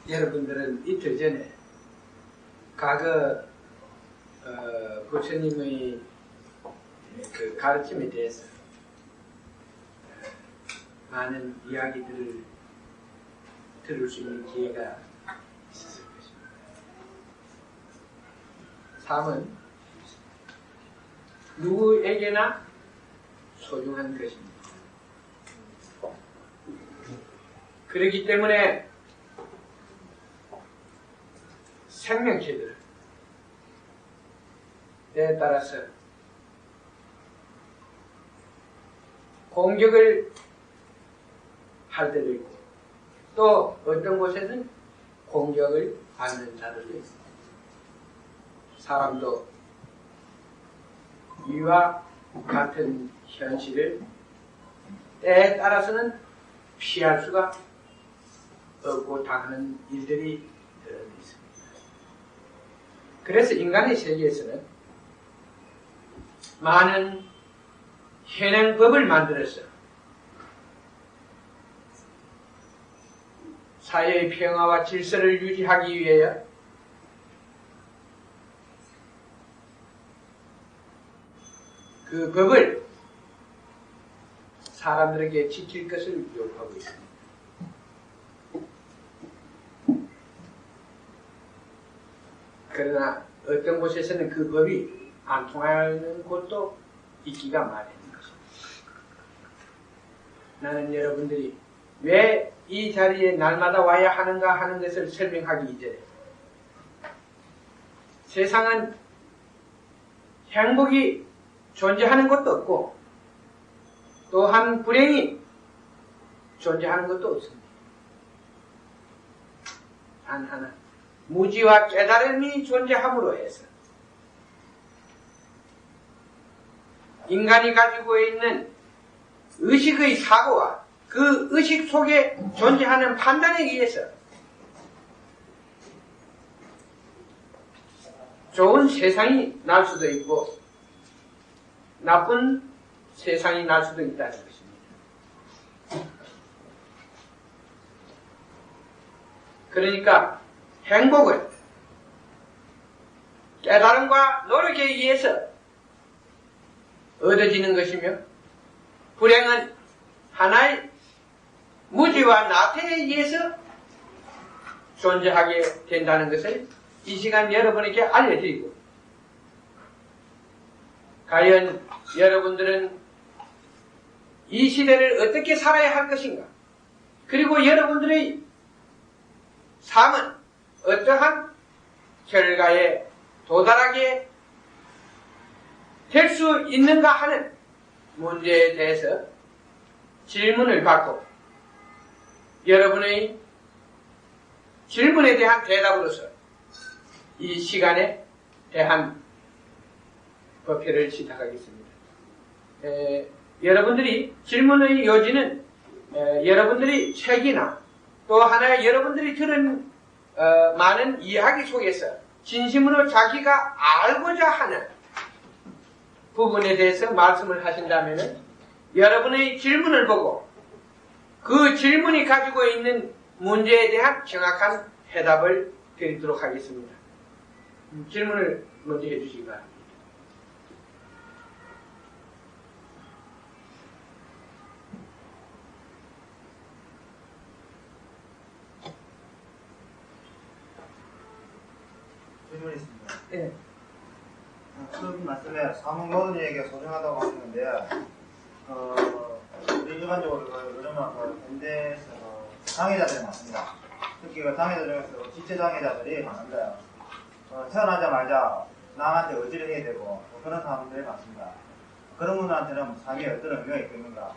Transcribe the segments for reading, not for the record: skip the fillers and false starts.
여러분들은 이틀 전에 과거 부처님의 그 가르침에 대해서 많은 이야기들을 들을 수 있는 기회가 있었을 것입니다. 삶은 누구에게나 소중한 것입니다. 그렇기 때문에 생명체들에 따라서 공격을 할 때도 있고 또 어떤 곳에는 공격을 받는 자들도 있습니다. 사람도 이와 같은 현실을 때에 따라서는 피할 수가 없고 당하는 일들이 있습니다. 그래서 인간의 세계에서는 많은 현행법을 만들어서 사회의 평화와 질서를 유지하기 위하여 그 법을 사람들에게 지킬 것을 요구하고 있습니다. 그러나 어떤 곳에서는 그 법이 안 통하는 곳도 있기가 마련인 것입니다. 나는 여러분들이 왜 이 자리에 날마다 와야 하는가 하는 것을 설명하기 이전에 세상은 행복이 존재하는 것도 없고 또한 불행이 존재하는 것도 없습니다. 단 하나, 무지와 깨달음이 존재함으로 해서 인간이 가지고 있는 의식의 사고와 그 의식 속에 존재하는 판단에 의해서 좋은 세상이 날 수도 있고 나쁜 세상이 날 수도 있다는 것입니다. 그러니까 행복은 깨달음과 노력에 의해서 얻어지는 것이며 불행은 하나의 무지와 나태에 의해서 존재하게 된다는 것을 이 시간 여러분에게 알려드리고 과연 여러분들은 이 시대를 어떻게 살아야 할 것인가 그리고 여러분들의 삶은 어떠한 결과에 도달하게 될 수 있는가 하는 문제에 대해서 질문을 받고 여러분의 질문에 대한 대답으로서 이 시간에 대한 법회를 시작하겠습니다. 여러분들이 질문의 요지는 여러분들이 책이나 또 하나 여러분들이 들은 많은 이야기 속에서 진심으로 자기가 알고자 하는 부분에 대해서 말씀을 하신다면 여러분의 질문을 보고 그 질문이 가지고 있는 문제에 대한 정확한 해답을 드리도록 하겠습니다. 질문을 먼저 해주시기 바랍니다. 질문이 있습니다. 네. 처음 말씀에 삶은 모든 이에게 소중하다고 하시는데 우리 일반적으로 요즘은 현대에서 장애자들이 많습니다. 특히 그 장애자 중에서 지체장애자들이 많은데 태어나자마자 남한테 의지를 해야 되고 그런 사람들이 많습니다. 그런 분들한테는 삶이 어떤 의미가 있겠는가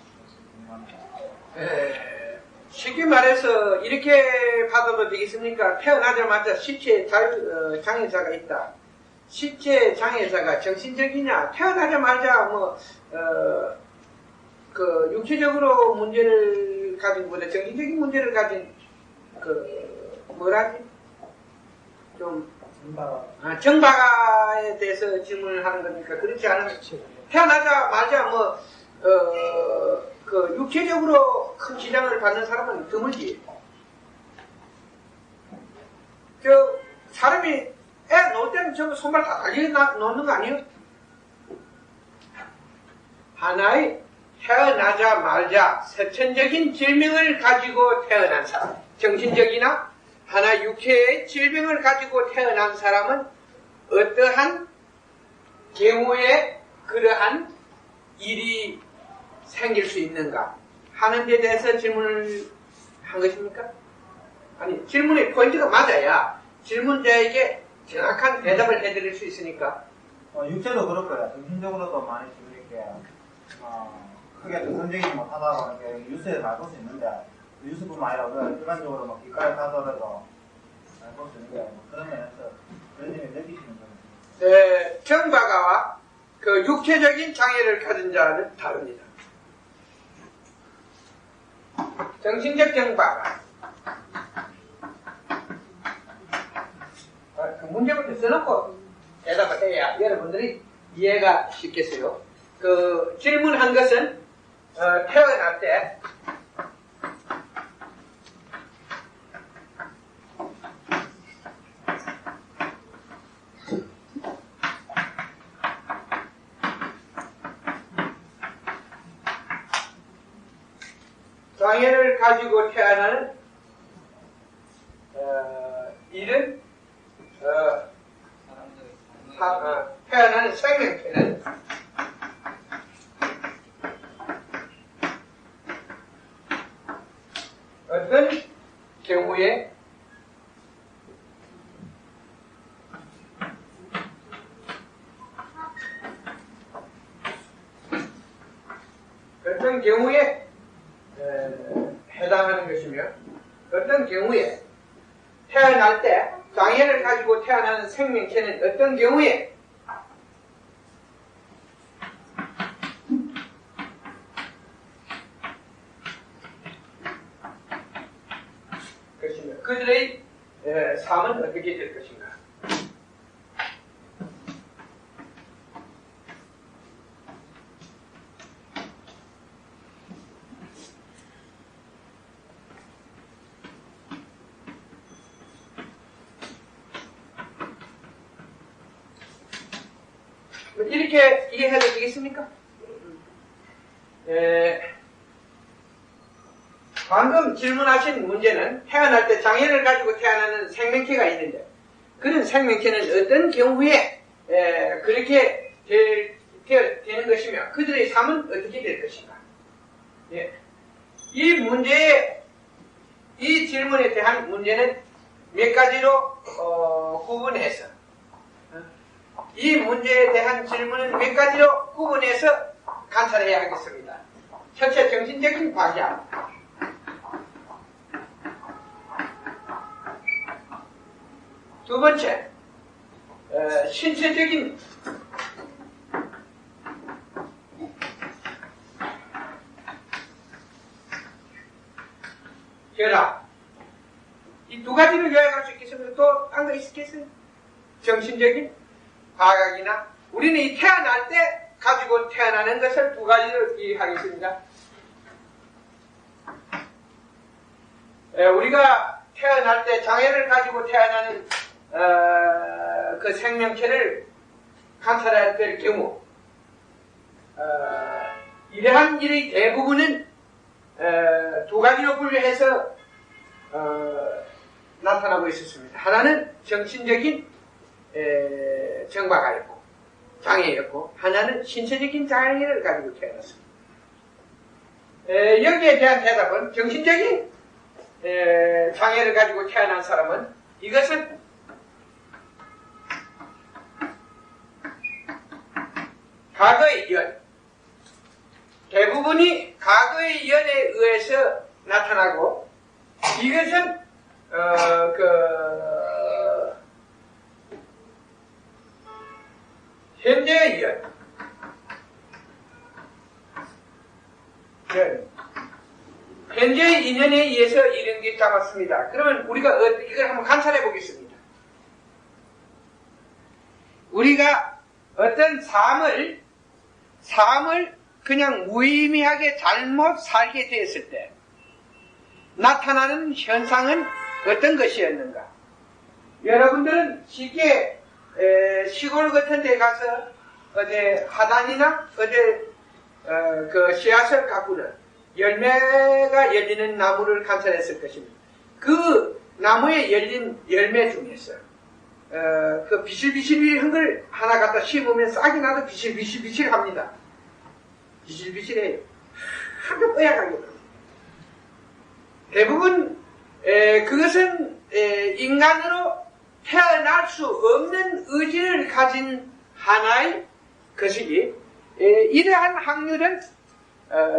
궁금합니다. 쉽게 말해서 이렇게 받아도 되겠습니까? 태어나자마자 시체 장애자가 있다. 시체 장애자가 정신적이냐? 태어나자마자 육체적으로 문제를 가진 보다 정신적인 문제를 가진 정박아에 대해서 질문을 하는 겁니까? 그렇지 않으면 태어나자마자 육체적으로 큰 지장을 받는 사람은 드물지. 사람이 애 놓을 때는 전부 손발 다 달리 놓는 거 아니에요? 하나의 태어나자마자 선천적인 질병을 가지고 태어난 사람, 정신적이나 하나 육체의 질병을 가지고 태어난 사람은 어떠한 경우에 그러한 일이 생길 수 있는가 하는 데 대해서 질문을 한 것입니까? 아니, 질문의 포인트가 맞아야 질문자에게 정확한 대답을 해드릴 수 있으니까. 육체도 그럴 거야. 정신적으로도 많이 줄이게 크게 전선적이지 못하다고 하는 게 뉴스에 잘 볼 수 있는데, 뉴스뿐만 아니라 우리가 일반적으로 막 길가에 가더라도 잘 볼 수 있는 게 그런 면에서 그런 점을 느끼시는 거예요. 정박아와 그 육체적인 장애를 가진 자는 다릅니다. 정신적 정박아. 그 문제부터 써놓고 대답을 해야 여러분들이 이해가 쉽겠어요. 그 질문한 것은 태어날 때 장애를 가지고 태어나는 일은 태어나는 생명체는 어떤 경우에 해당하는 것이며 어떤 경우에 태어날 때 장애를 가지고 태어나는 생명체는 어떤 경우에 것이며 그들의 삶은 어떻게 될 것인가. 이렇게 이해해도 되겠습니까? 방금 질문하신 문제는 태어날 때 장애를 가지고 태어나는 생명체가 있는데 그런 생명체는 어떤 경우에 그렇게 되는 것이며 그들의 삶은 어떻게 될 것인가. 이 질문에 대한 문제는 몇 가지로 구분해서 이 문제에 대한 질문은 몇 가지로 구분해서 관찰해야 하겠습니다. 첫째, 정신적인 과자. 두 번째, 신체적인 결합. 이 두 가지를 요약할 수 있겠습니까? 또 딴 거 있겠어요? 정신적인 과각이나 우리는 이 태어날 때 가지고 태어나는 것을 두 가지로 이해하겠습니다. 우리가 태어날 때 장애를 가지고 태어나는 그 생명체를 관찰해야 될 경우 이러한 일의 대부분은 두 가지로 분류해서 나타나고 있었습니다. 하나는 정신적인 정박아였고 장애였고 하나는 신체적인 장애를 가지고 태어났습니다. 여기에 대한 대답은 정신적인 장애를 가지고 태어난 사람은 이것은 과거의 연, 대부분이 과거의 연에 의해서 나타나고 이것은 현재의 연, 현재의 인연에 의해서 이런 게 잡았습니다. 그러면 우리가 이걸 한번 관찰해 보겠습니다. 우리가 어떤 삶을 그냥 무의미하게 잘못 살게 되었을 때 나타나는 현상은 어떤 것이었는가? 여러분들은 쉽게 시골 같은 데 가서 어디 하단이나 어디 그 씨앗을 가꾸는 열매가 열리는 나무를 관찰했을 것입니다. 그 나무에 열린 열매 중에서 그 비실비실한 걸 하나 갖다 심으면 싹이 나도 비실비실합니다. 비실비실해요. 하도 뽀얗게 됩니다. 대부분 그것은 인간으로 태어날 수 없는 의지를 가진 하나의 것이기, 이러한 확률은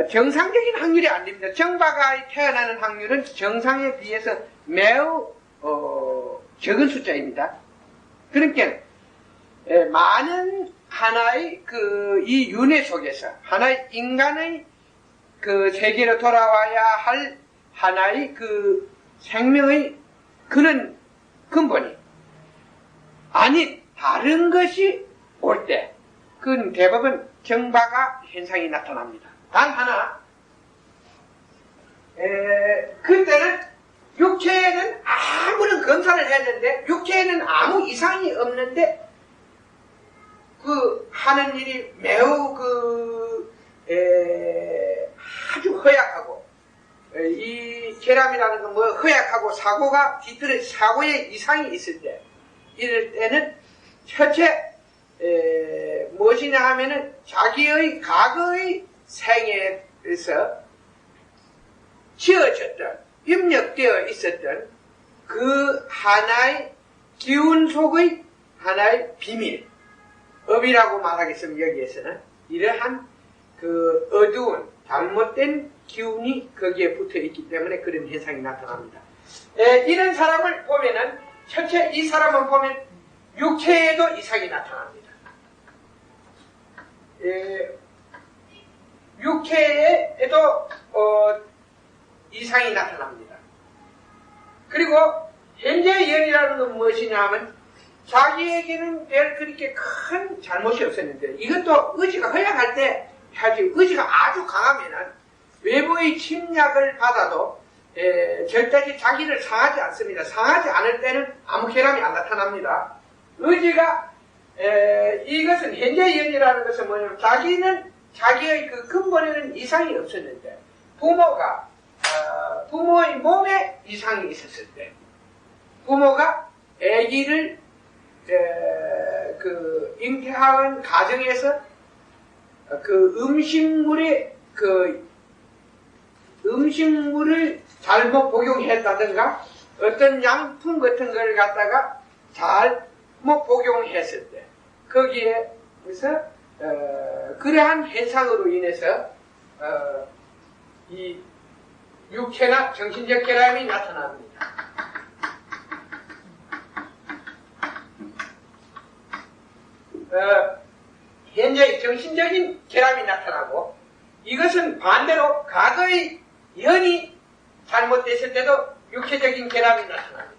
정상적인 확률이 아닙니다. 정박아에 태어나는 확률은 정상에 비해서 매우 적은 숫자입니다. 그러니까 많은 하나의 이 윤회 속에서 하나의 인간의 그 세계로 돌아와야 할 하나의 그 생명의 그런 근본이 아닌 다른 것이 올 때, 그건 대부분 정박아 현상이 나타납니다. 단 하나, 그때는 육체에는 아무런 검사를 했는데 육체에는 아무 이상이 없는데 그 하는 일이 매우 아주 허약하고, 이 결함이라는 건 뭐 허약하고 사고가 뒤틀어 사고에 이상이 있을 때, 이럴 때는 첫째 무엇이냐 하면은 자기의 과거의 생애에서 지어졌던, 입력되어 있었던 그 하나의 기운 속의 하나의 비밀, 업이라고 말하겠습니다. 여기에서는 이러한 그 어두운 잘못된 기운이 거기에 붙어 있기 때문에 그런 현상이 나타납니다. 이런 사람을 보면은 첫째, 이 사람을 보면 육체에도 이상이 나타납니다. 육체에도 이상이 나타납니다. 그리고 현재 연이라는 건 무엇이냐 하면 자기에게는 별 그렇게 큰 잘못이 없었는데, 이것도 의지가 허약할 때 하지, 의지가 아주 강하면은 외부의 침략을 받아도 절대로 자기를 상하지 않습니다. 상하지 않을 때는 아무 결함이 안 나타납니다. 의지가 이것은 현재 연이라는 것은 뭐냐면 자기는 자기의 그 근본에는 이상이 없었는데 부모가 부모의 몸에 이상이 있었을 때, 부모가 아기를 그 잉태하는 가정에서 그 음식물을 잘못 복용했다든가 어떤 양품 같은 걸 갖다가 잘못 복용했을 때, 거기에서 그러한 현상으로 인해서 이 육체나 정신적 결함이 나타납니다. 현재 정신적인 결함이 나타나고, 이것은 반대로 과거의 연이 잘못됐을 때도 육체적인 결함이 나타납니다.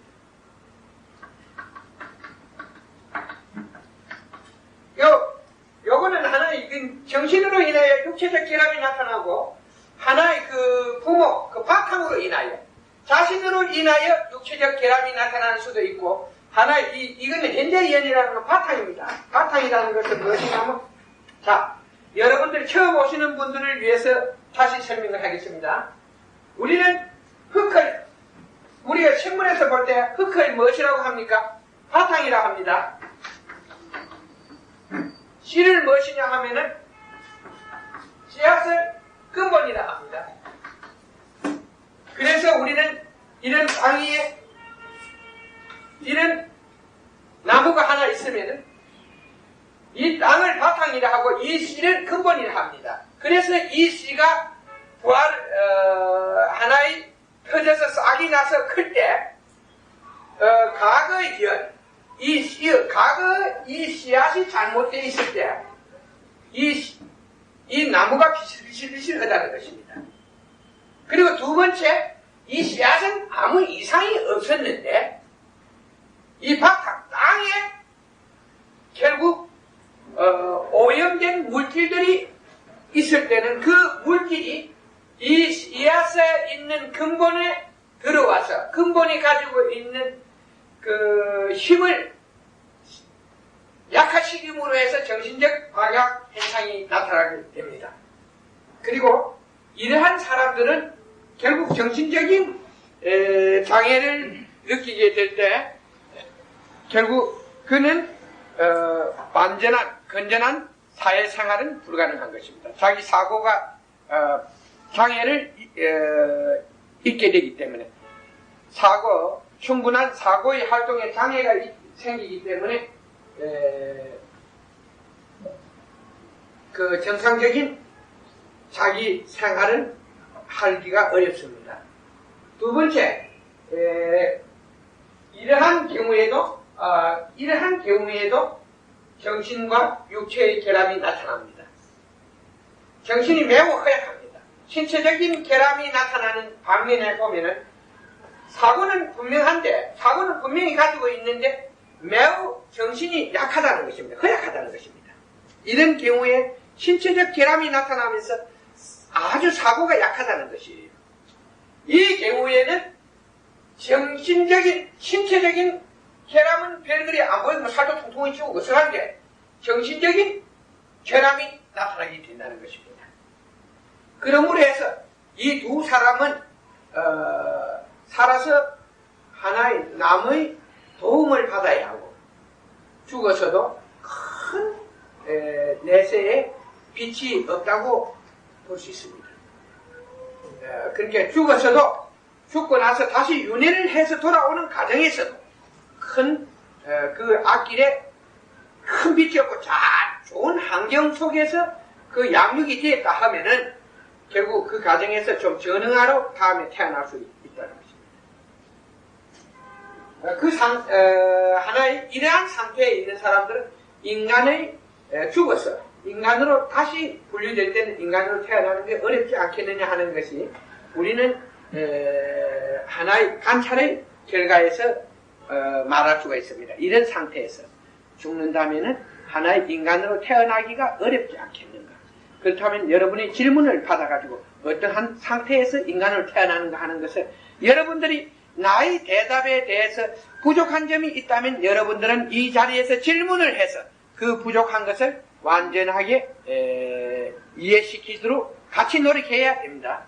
요거는 하나의 정신으로 인하여 육체적 결함이 나타나고, 하나의 그 부모, 그 바탕으로 인하여, 자신으로 인하여 육체적 결함이 나타나는 수도 있고, 하나의 이거는 현재 연이라는 건 바탕입니다. 바탕이라는 것은 무엇이냐면, 자, 여러분들 처음 오시는 분들을 위해서 다시 설명을 하겠습니다. 우리는 흙을, 우리가 신문에서 볼 때 흙을 무엇이라고 합니까? 바탕이라고 합니다. 씨를 무엇이냐 하면은 씨앗을 근본이라고 합니다. 그래서 우리는 이런 땅 위에 이런 나무가 하나 있으면은 이 땅을 바탕이라 하고 이 씨를 근본이라 합니다. 그래서 이 씨가 하나의 터져서 싹이 나서 클 때, 과거의 연, 과거 이 씨앗이 잘못되어 있을 때, 이 나무가 비실비실하다는 것입니다. 그리고 두 번째, 이 씨앗은 아무 이상이 없었는데, 이 바탕, 땅에 결국, 오염된 물질들이 있을 때는 그 물질이 이 씨앗에 있는 근본에 들어와서 근본이 가지고 있는 그 힘을 약화시킴으로 해서 정신적 과각 현상이 나타나게 됩니다. 그리고 이러한 사람들은 결국 정신적인 장애를 느끼게 될 때 결국 그는 완전한 건전한 사회생활은 불가능한 것입니다. 자기 사고가 장애를 잊게 되기 때문에 충분한 사고의 활동에 장애가 생기기 때문에 그 정상적인 자기 생활을 하기가 어렵습니다. 두 번째, 이러한 경우에도 정신과 육체의 결함이 나타납니다. 정신이 매우 허약합니다. 신체적인 결함이 나타나는 방면에 보면은 사고는 분명히 가지고 있는데 매우 정신이 약하다는 것입니다. 허약하다는 것입니다. 이런 경우에 신체적 결함이 나타나면서 아주 사고가 약하다는 것이에요. 이 경우에는 신체적인 결함은 별그리 안 보이고 살도 통통해지고 어색한데 정신적인 결함이 나타나게 된다는 것입니다. 그러므로 해서 이 두 사람은 살아서 하나의 남의 도움을 받아야 하고 죽어서도 큰 내세에 빛이 없다고 볼 수 있습니다. 그러니까 죽고 나서 다시 윤회를 해서 돌아오는 과정에서도 큰 그 앞길에 큰 빛이 없고 좋은 환경 속에서 그 양육이 되었다 하면은 결국 그 과정에서 좀 전응하러 다음에 태어날 수 있다는 것입니다. 하나의 이러한 상태에 있는 사람들은 인간의 죽어서 인간으로 다시 분류될 때는 인간으로 태어나는 게 어렵지 않겠느냐 하는 것이 우리는 하나의 관찰의 결과에서 말할 수가 있습니다. 이런 상태에서 죽는다면은 하나의 인간으로 태어나기가 어렵지 않겠는가. 그렇다면 여러분의 질문을 받아가지고 어떠한 상태에서 인간으로 태어나는가 하는 것을 여러분들이 나의 대답에 대해서 부족한 점이 있다면 여러분들은 이 자리에서 질문을 해서 그 부족한 것을 완전하게 이해시키도록 같이 노력해야 됩니다.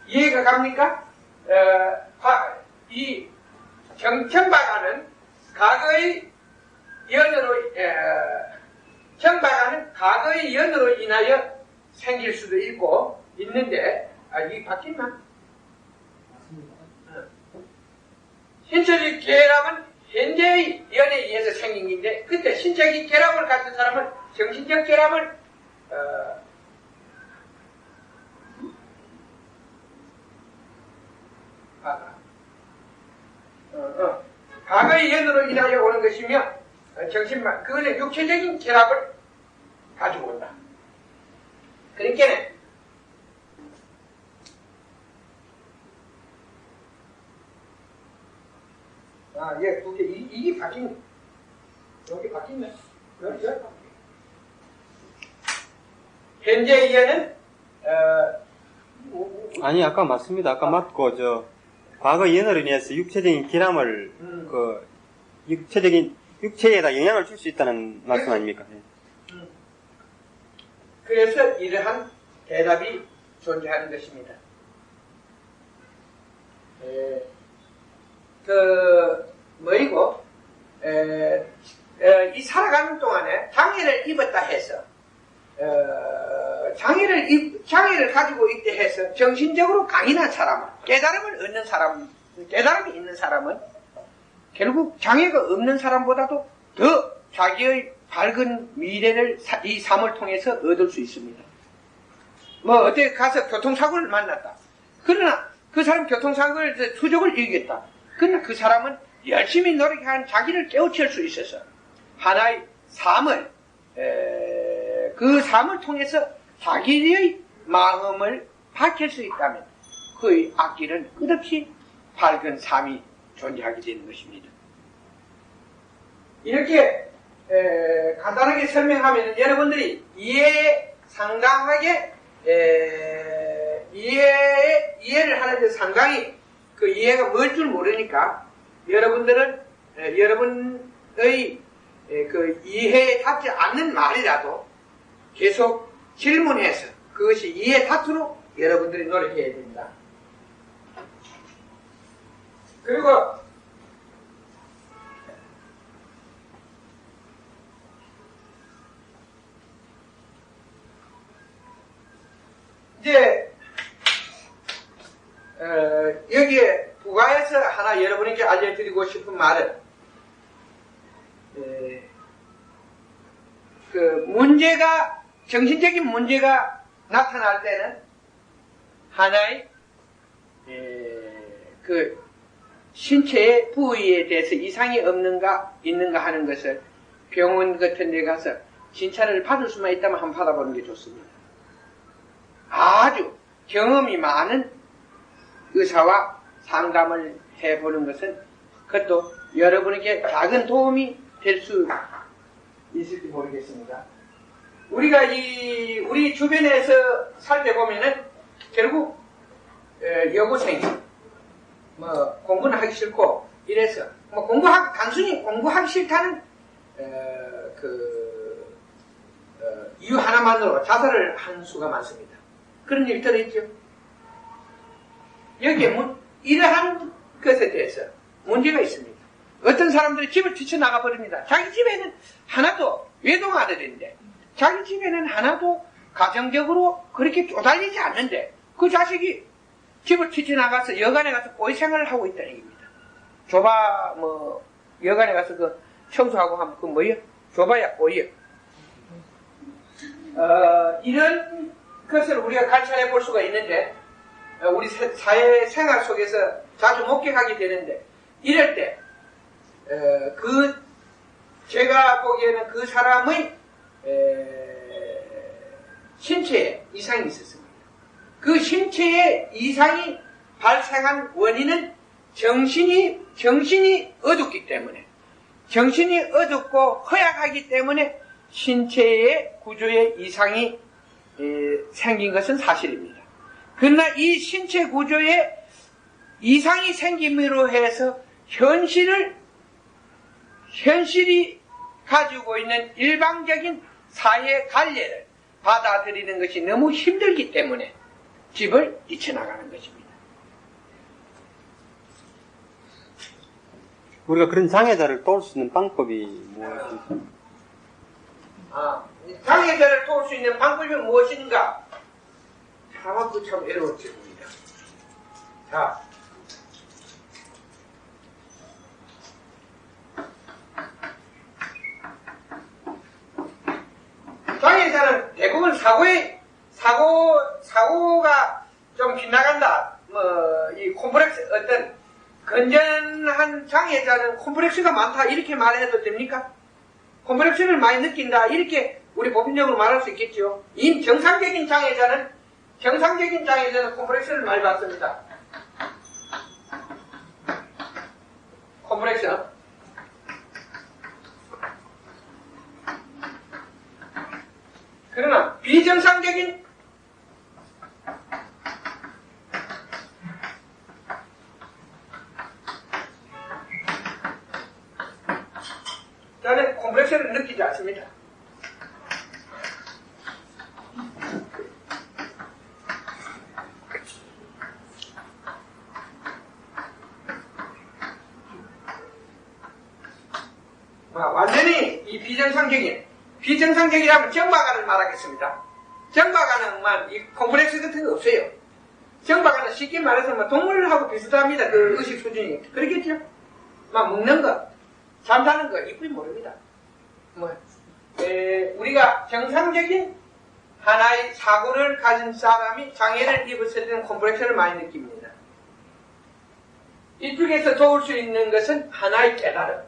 이해가 갑니까? 이 정박하는 과거의 연으로 인하여 생길 수도 있는데 이게 바뀌나? 신체적 결함은 현재의 연에 의해서 생긴 건데 그때 신체적 결함을 가진 사람은 정신적 결함을 과거의 연으로 인하여 오는 것이며 그거는 육체적인 결합을 가지고 온다. 그러니까 예, 두 개, 이게 바뀌네. 여기 바뀌네. 여기 바뀌네. 현재의 연은 아니 아까 맞습니다. 아까 맞고 과거 연으로 인해서 육체적인 결함을 육체에다 영향을 줄 수 있다는 말씀 아닙니까? 그래서 이러한 대답이 존재하는 것입니다. 이 살아가는 동안에 장애를 입었다 해서 장애를 가지고 있다 해서 정신적으로 강인한 사람은 깨달음이 있는 사람은 결국 장애가 없는 사람보다도 더 자기의 밝은 미래를 이 삶을 통해서 얻을 수 있습니다. 어디 가서 교통사고를 만났다. 그러나 그 사람 교통사고에서 추적을 이기겠다. 그러나 그 사람은 열심히 노력한 자기를 깨우칠 수 있어서 하나의 삶을 그 삶을 통해서 자기의 마음을 밝힐 수 있다면 그의 앞길은 끝없이 밝은 삶이 존재하게 되는 것입니다. 이렇게 간단하게 설명하면 여러분들이 상당하게 이해를 하는데 상당히 그 이해가 뭘 줄 모르니까 여러분들은 여러분의 그 이해에 닿지 않는 말이라도 계속 질문해서 그것이 이해 닿도록 여러분들이 노력해야 됩니다. 그리고 이제 여기에 부가해서 하나 여러분에게 알려드리고 싶은 말은 그 문제가 정신적인 문제가 나타날 때는 하나의 그 신체의 부위에 대해서 이상이 없는가 있는가 하는 것을 병원 같은 데 가서 진찰을 받을 수만 있다면 한번 받아보는 게 좋습니다. 아주 경험이 많은 의사와 상담을 해보는 것은 그것도 여러분에게 작은 도움이 될 수 있을지 모르겠습니다. 우리가 우리 주변에서 살펴보면은 결국 여고생이 뭐 공부는 하기 싫고 이래서 뭐 단순히 공부하기 싫다는 이유 하나만으로 자살을 한 수가 많습니다. 그런 일들이 있죠. 여기에 이러한 것에 대해서 문제가 있습니다. 어떤 사람들이 집을 뛰쳐나가 버립니다. 자기 집에는 하나도 외동아들인데 자기 집에는 하나도 가정적으로 그렇게 쪼달리지 않는데 그 자식이 집을 뛰쳐나가서 여간에 가서 꼬이 생활을 하고 있다는 얘기입니다. 여간에 가서 그 청소하고 하면 그 뭐예요? 줘봐야 꼬이요. 이런 것을 우리가 관찰해 볼 수가 있는데 우리 사회 생활 속에서 자주 목격하게 되는데 이럴 때 제가 보기에는 그 사람의 신체에 이상이 있었습니다. 그 신체에 이상이 발생한 원인은 정신이 어둡기 때문에 정신이 어둡고 허약하기 때문에 신체의 구조에 이상이 생긴 것은 사실입니다. 그러나 이 신체 구조에 이상이 생김으로 해서 현실이 가지고 있는 일방적인 사회 관례를 받아들이는 것이 너무 힘들기 때문에 집을 뛰쳐나가는 것입니다. 우리가 그런 장애자를 도울 수 있는 방법이 무엇입니까? 장애자를 도울 수 있는 방법이 무엇인가? 참 어려운 질문입니다. 자, 장애자는 대부분 사고가 좀 빗나간다. 이 콤플렉스, 어떤 건전한 장애자는 콤플렉스가 많다. 이렇게 말해도 됩니까? 콤플렉스를 많이 느낀다. 이렇게 우리 보편적으로 말할 수 있겠죠. 정상적인 장애자는 콤플렉스를 많이 받습니다. 콤플렉스. 그러나 비정상적인 저는 콤플렉스를 느끼지 않습니다. 완전히 이 비정상적이라면 정박아를 말하겠습니다. 정박아는만 이 콤플렉스 같은 거 없어요. 정박아는 쉽게 말해서 동물하고 비슷합니다. 그 의식 수준이. 그렇겠죠? 먹는 거, 잠자는 거, 이쁘이 모릅니다. 우리가 정상적인 하나의 사고를 가진 사람이 장애를 입었을 때는 콤플렉스를 많이 느낍니다. 이쪽에서 도울 수 있는 것은 하나의 깨달음.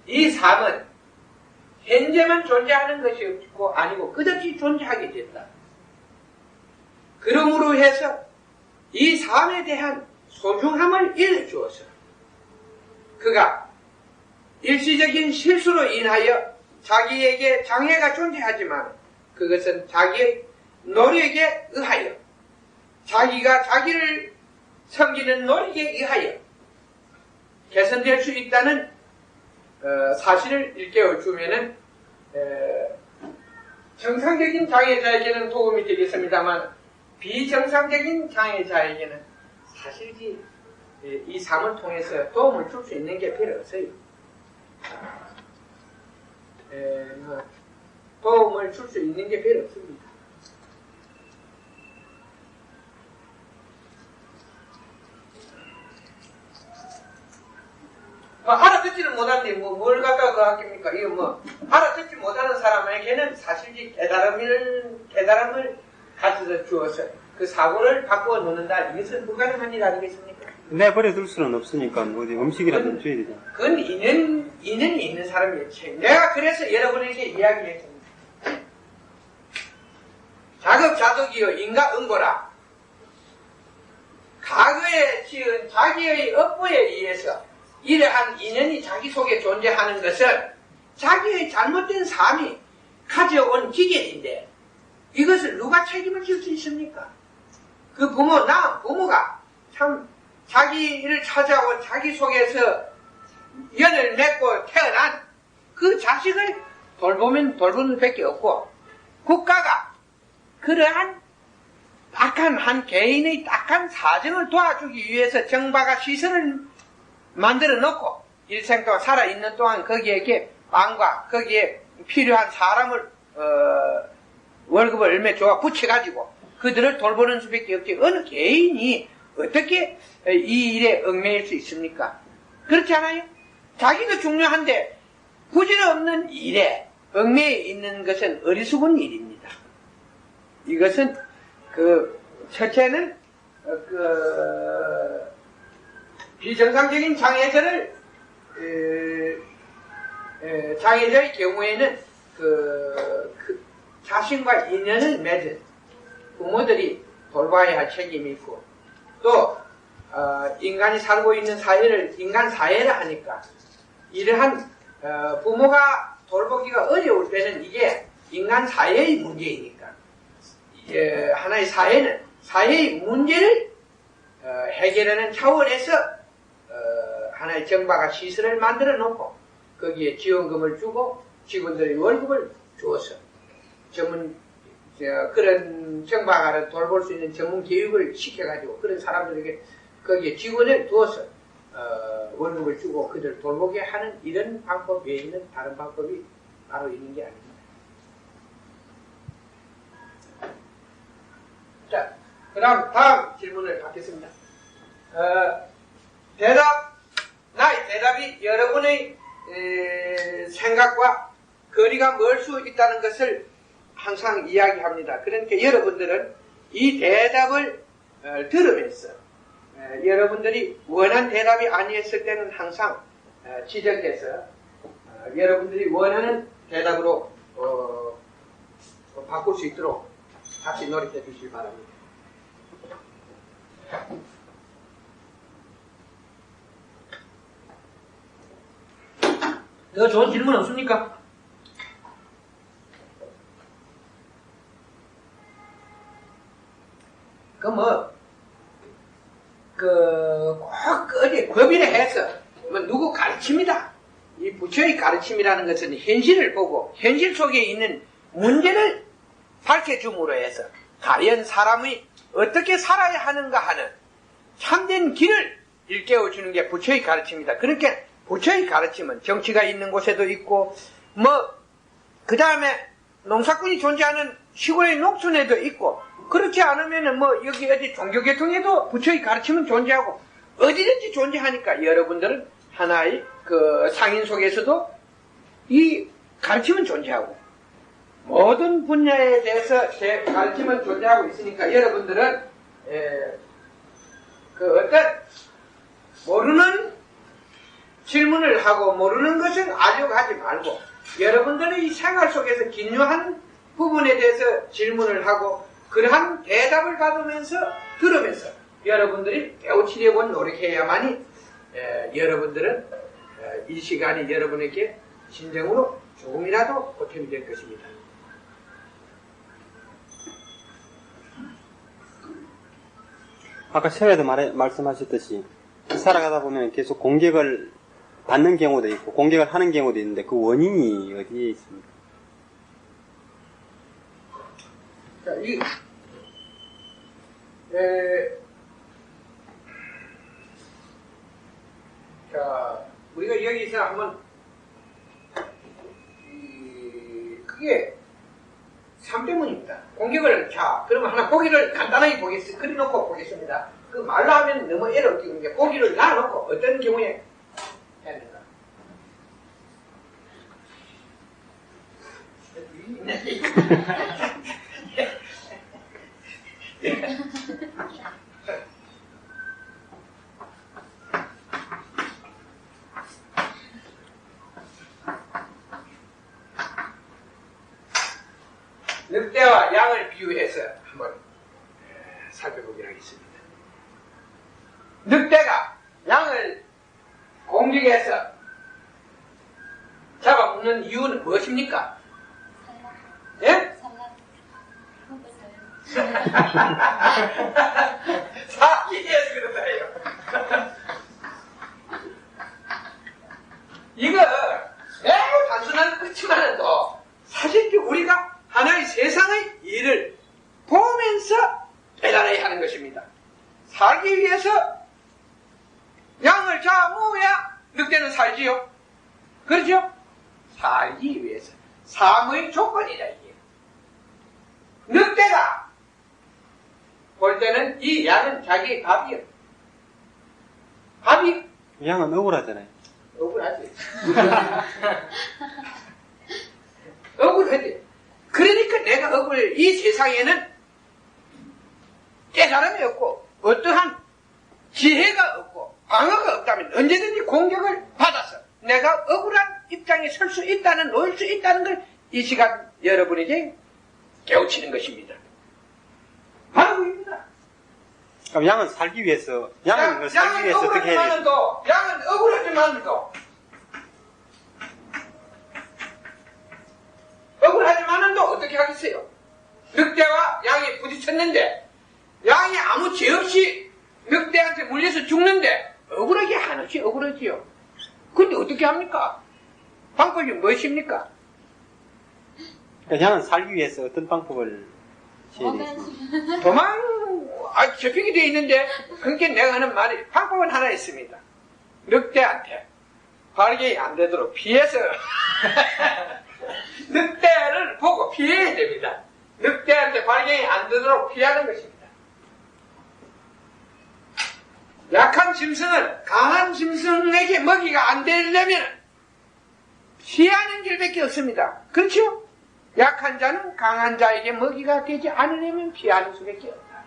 이 삶은 현재만 존재하는 것이 없고 아니고 끝없이 존재하게 된다. 그러므로 해서 이 삶에 대한 소중함을 일러주어서 그가 일시적인 실수로 인하여 자기에게 장애가 존재하지만 그것은 자기의 노력에 의하여 자기가 자기를 섬기는 노력에 의하여 개선될 수 있다는 사실을 일깨워주면은 정상적인 장애자에게는 도움이 되겠습니다만 비정상적인 장애자에게는 사실이 이 삶을 통해서 도움을 줄 수 있는 게 별로 없어요. 도움을 줄 수 있는 게 별로 없습니다. 알아듣지는 못하는데 뭘 갖다가 그 학깁니까? 이거 알아듣지 못하는 사람에게는 사실이 깨달음을 가져다 주어서 그 사고를 바꾸어 놓는다. 이것은 불가능한 일 아니겠습니까? 내버려둘 수는 없으니까 어디 음식이라도 줘야 되잖아. 그건 인연이 있는 사람이에요. 내가 그래서 여러분에게 이야기했습니다. 자급자족이요 인과응보라. 과거에 지은 자기의 업보에 의해서 이러한 인연이 자기 속에 존재하는 것은 자기의 잘못된 삶이 가져온 기계인데 이것을 누가 책임을 질 수 있습니까? 그 부모가 참 자기를 찾아온 자기 속에서 연을 맺고 태어난 그 자식을 돌보는 수밖에 없고 국가가 그러한 딱한 한 개인의 딱한 사정을 도와주기 위해서 정바가 시설을 만들어 놓고 일생 동안 살아있는 동안 거기에게 빵과 거기에 필요한 사람을 월급을 얼마 줘 붙여가지고 그들을 돌보는 수밖에 없지 어느 개인이 어떻게 이 일에 얽매일 수 있습니까? 그렇지 않아요? 자기도 중요한데 부질없는 일에 얽매여 있는 것은 어리석은 일입니다. 이것은 첫째는 비정상적인 장애자의 경우에는 자신과 인연을 맺은 부모들이 돌봐야 할 책임이 있고 또 인간이 살고 있는 사회를 인간 사회를 하니까 이러한 부모가 돌보기가 어려울 때는 이게 인간 사회의 문제이니까 하나의 사회는 사회의 문제를 해결하는 차원에서 하나의 정바가 시설을 만들어 놓고 거기에 지원금을 주고 직원들의 월급을 주어서 그런 정바가를 돌볼 수 있는 전문 교육을 시켜가지고 그런 사람들에게 거기에 직원을 두어서 월급을 주고 그들을 돌보게 하는 이런 방법 외에는 다른 방법이 따로 있는 게 아닙니다. 자, 그 다음 질문을 받겠습니다. 나의 대답이 여러분의 생각과 거리가 멀 수 있다는 것을 항상 이야기합니다. 그러니까 여러분들은 이 대답을 들으면서 여러분들이 원한 대답이 아니었을 때는 항상 지적해서 여러분들이 원하는 대답으로 바꿀 수 있도록 같이 노력해 주시기 바랍니다. 더 좋은 질문 없습니까? 꼭 어디 법인에 해서 누구 가르칩니다. 이 부처의 가르침이라는 것은 현실을 보고 현실 속에 있는 문제를 밝혀줌으로 해서 과연 사람이 어떻게 살아야 하는가 하는 참된 길을 일깨워주는 게 부처의 가르침입니다. 그러니까 부처의 가르침은 정치가 있는 곳에도 있고 그 다음에 농사꾼이 존재하는 시골의 농촌에도 있고 그렇지 않으면은 여기 어디 종교계통에도 부처의 가르침은 존재하고 어디든지 존재하니까 여러분들은 하나의 상인 속에서도 이 가르침은 존재하고 모든 분야에 대해서 제 가르침은 존재하고 있으니까 여러분들은 어떤 모르는 질문을 하고 모르는 것은 알려고 하지 말고 여러분들의 이 생활 속에서 기묘한 부분에 대해서 질문을 하고 그러한 대답을 받으면서 들으면서 여러분들이 깨우치려고 노력해야만이 여러분들은 이 시간이 여러분에게 진정으로 조금이라도 보탬이 될 것입니다. 아까 처음에도 말씀하셨듯이 살아가다 보면 계속 공격을 받는 경우도 있고 공격을 하는 경우도 있는데 그 원인이 어디에 있습니까? 자, 자, 우리가 여기서 한번 그게 3대문입니다. 공격을, 자, 그러면 하나 보기를 간단하게 그려놓고 보겠습니다. 그 말로 하면 너무 애를 끼는 게 보기를 놔놓고 어떤 경우에 해야 되나. 늑대와 양을 비유해서 한번 살펴보기로 하겠습니다. 늑대가 양을 공격해서 잡아먹는 이유는 무엇입니까? 예? 사기에서 그런다요. 이거 매우 단순한 끝이만도 사실 우리가 하나의 세상의 일을 보면서 배달해야 하는 것입니다. 살기 위해서 양을 잡아먹어야 늑대는 살지요. 그렇죠? 살기 위해서. 삶의 조건이다, 이게. 늑대가 볼 때는 이 양은 자기의 밥이요. 밥이 양은 억울하잖아요. 억울하지. 억울하지. 그러니까 내가 이 세상에는 깨달음이 없고 어떠한 지혜가 없고 방어가 없다면 언제든지 공격을 받아서 내가 억울한 입장에 설 수 있다는, 놓일 수 있다는 걸 이 시간 여러분에게 깨우치는 것입니다. 바로 그입니다. 그럼 양은 살기 위해서, 양은 살기 위해서 어떻게 해야 돼요? 양은 억울하지만도 억울하지만은 또 어떻게 하겠어요? 늑대와 양이 부딪혔는데 양이 아무 죄 없이 늑대한테 물려서 죽는데 억울하게 한없이 억울하지요. 근데 어떻게 합니까? 방법이 무엇입니까? 그러니까 양은 살기 위해서 어떤 방법을 취해야 되겠습니까? 접히게 되어 있는데, 그러니까 내가 하는 말이, 방법은 하나 있습니다. 늑대한테 발견이 안 되도록 피해서, 늑대를 보고 피해야 됩니다. 늑대한테 발견이 안 되도록 피하는 것입니다. 약한 짐승은 강한 짐승에게 먹이가 안 되려면 피하는 길밖에 없습니다. 그렇죠? 약한 자는 강한 자에게 먹이가 되지 않으려면 피하는 수밖에 없다.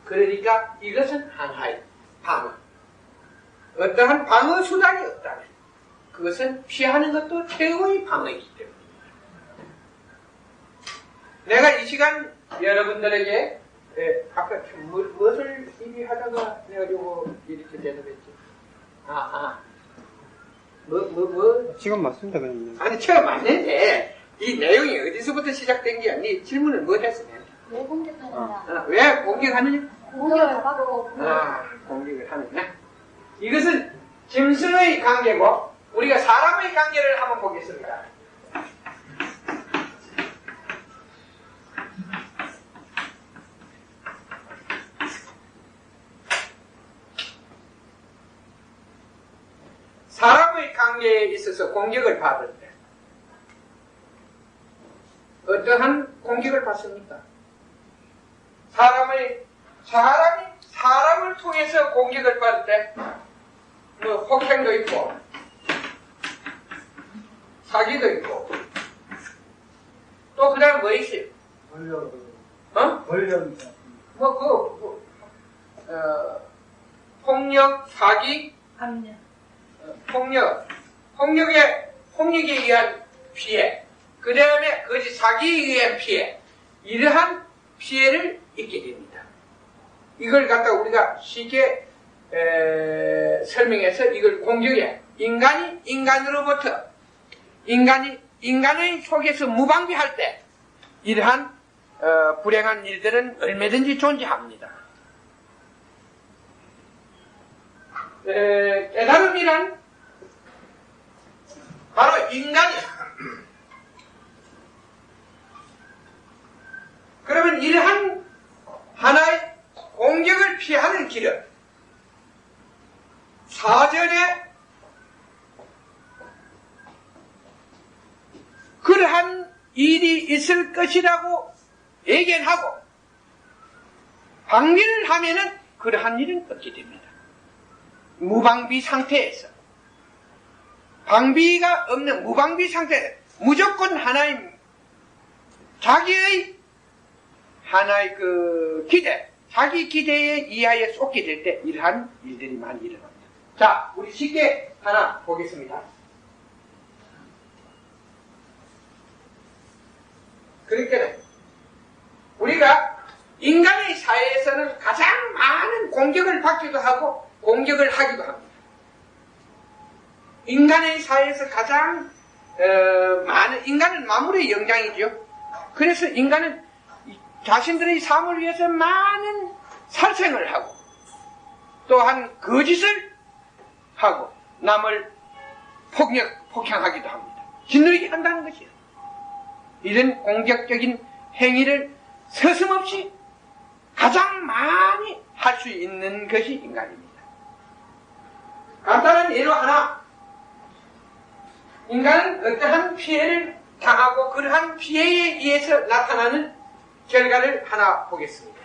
그러니까 이것은 하나의 방어. 어떠한 방어 수단이 없다면 그것은 피하는 것도 최고의 방어이기 때문입니다. 내가 이 시간 여러분들에게 아까 무엇을 얘기하다가 내가 이렇게 대답했지? 지금 맞습니다, 그냥. 아니, 처음 맞는데, 이 내용이 어디서부터 시작된 게 아니, 질문을 뭐 했으면? 왜 공격하느냐? 왜 공격하느냐? 공격을 받고 공격을 하느냐? 이것은 짐승의 관계고, 우리가 사람의 관계를 한번 보겠습니다. 사람의 관계에 있어서 공격을 받을 때 어떠한 공격을 받습니까? 사람이 사람을 통해서 공격을 받을 때 뭐 혹행도 있고 사기도 있고 또 그 다음 뭐 있어요? 폭력, 사기, 압력. 폭력에 의한 피해, 그 다음에 거짓 사기에 의한 피해, 이러한 피해를 입게 됩니다. 이걸 갖다가 우리가 쉽게 설명해서 이걸 공격해. 인간이 인간으로부터, 인간의 속에서 무방비할 때, 이러한 불행한 일들은 얼마든지 존재합니다. 깨달음이란 바로 인간이 그러면 이러한 하나의 공격을 피하는 길은 사전에 그러한 일이 있을 것이라고 예견하고 방비를 하면은 그러한 일은 없게 됩니다. 무방비 상태에서 방비가 없는 무방비 상태에서 무조건 하나의 자기의 하나의 그 기대 자기 기대에 이하에 쏟게 될 때 이러한 일들이 많이 일어납니다. 자, 우리 쉽게 하나 보겠습니다. 그러니까 우리가 인간의 사회에서는 가장 많은 공격을 받기도 하고 공격을 하기도 합니다. 인간의 사회에서 가장 많은 인간은 만물의 영장이죠. 그래서 인간은 자신들의 삶을 위해서 많은 살생을 하고 또한 거짓을 하고 남을 폭행하기도 합니다. 짓누르게 한다는 것이에요. 이런 공격적인 행위를 서슴없이 가장 많이 할 수 있는 것이 인간입니다. 간단한 예로 하나, 인간은 어떠한 피해를 당하고 그러한 피해에 의해서 나타나는 결과를 하나 보겠습니다.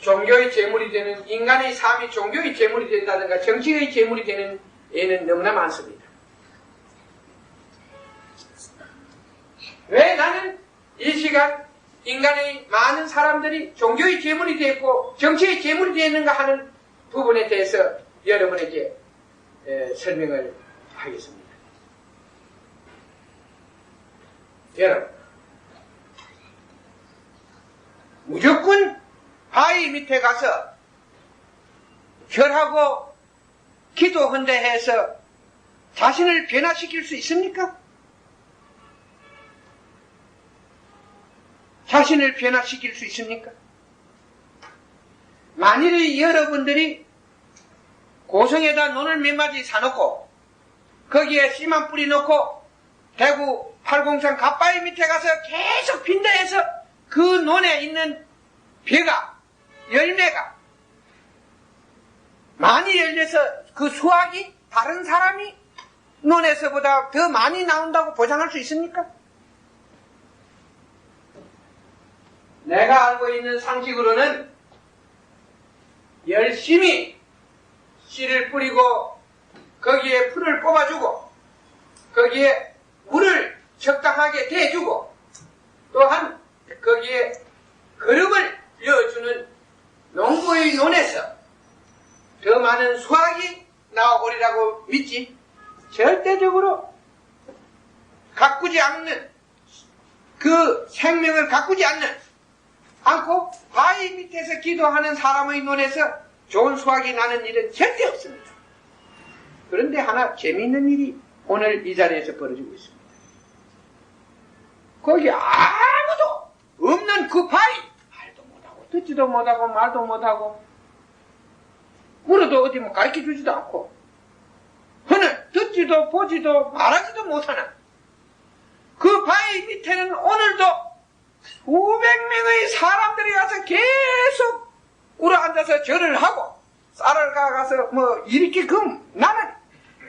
종교의 제물이 되는 인간의 삶이 종교의 제물이 된다든가 정치의 제물이 되는 예는 너무나 많습니다. 왜 나는 이 시간 인간의 많은 사람들이 종교의 제물이 되었고 정치의 제물이 되었는가 하는 부분에 대해서 여러분에게 설명을 하겠습니다. 여러분, 무조건 바위 밑에 가서 절하고 기도한다 해서 자신을 변화시킬 수 있습니까? 자신을 변화시킬 수 있습니까? 만일에 여러분들이 고성에다 논을 몇 마디 사놓고 거기에 씨만 뿌려놓고 대구 팔공산 갓바위 밑에 가서 계속 빈다 해서 그 논에 있는 벼가 열매가 많이 열려서 그 수확이 다른 사람이 논에서보다 더 많이 나온다고 보장할 수 있습니까? 내가 알고 있는 상식으로는 열심히 씨를 뿌리고 거기에 풀을 뽑아주고 거기에 물을 적당하게 대주고 또한 거기에 거름을 이어주는 농부의 논에서 더 많은 수확이 나오리라고 믿지 절대적으로 가꾸지 않는 그 생명을 가꾸지 않고 바위 밑에서 기도하는 사람의 눈에서 좋은 수확이 나는 일은 절대 없습니다. 그런데 하나 재미있는 일이 오늘 이 자리에서 벌어지고 있습니다. 거기 아무도 없는 그 바위 말도 못하고 듣지도 못하고 말도 못하고 물어도 어디 뭐 가르쳐주지도 않고 하는 듣지도 보지도 말하지도 못하는 그 바위 밑에는 오늘도 수백 명의 사람들이 가서 계속 울어앉아서 절을 하고 쌀을 가서 뭐 이렇게 나는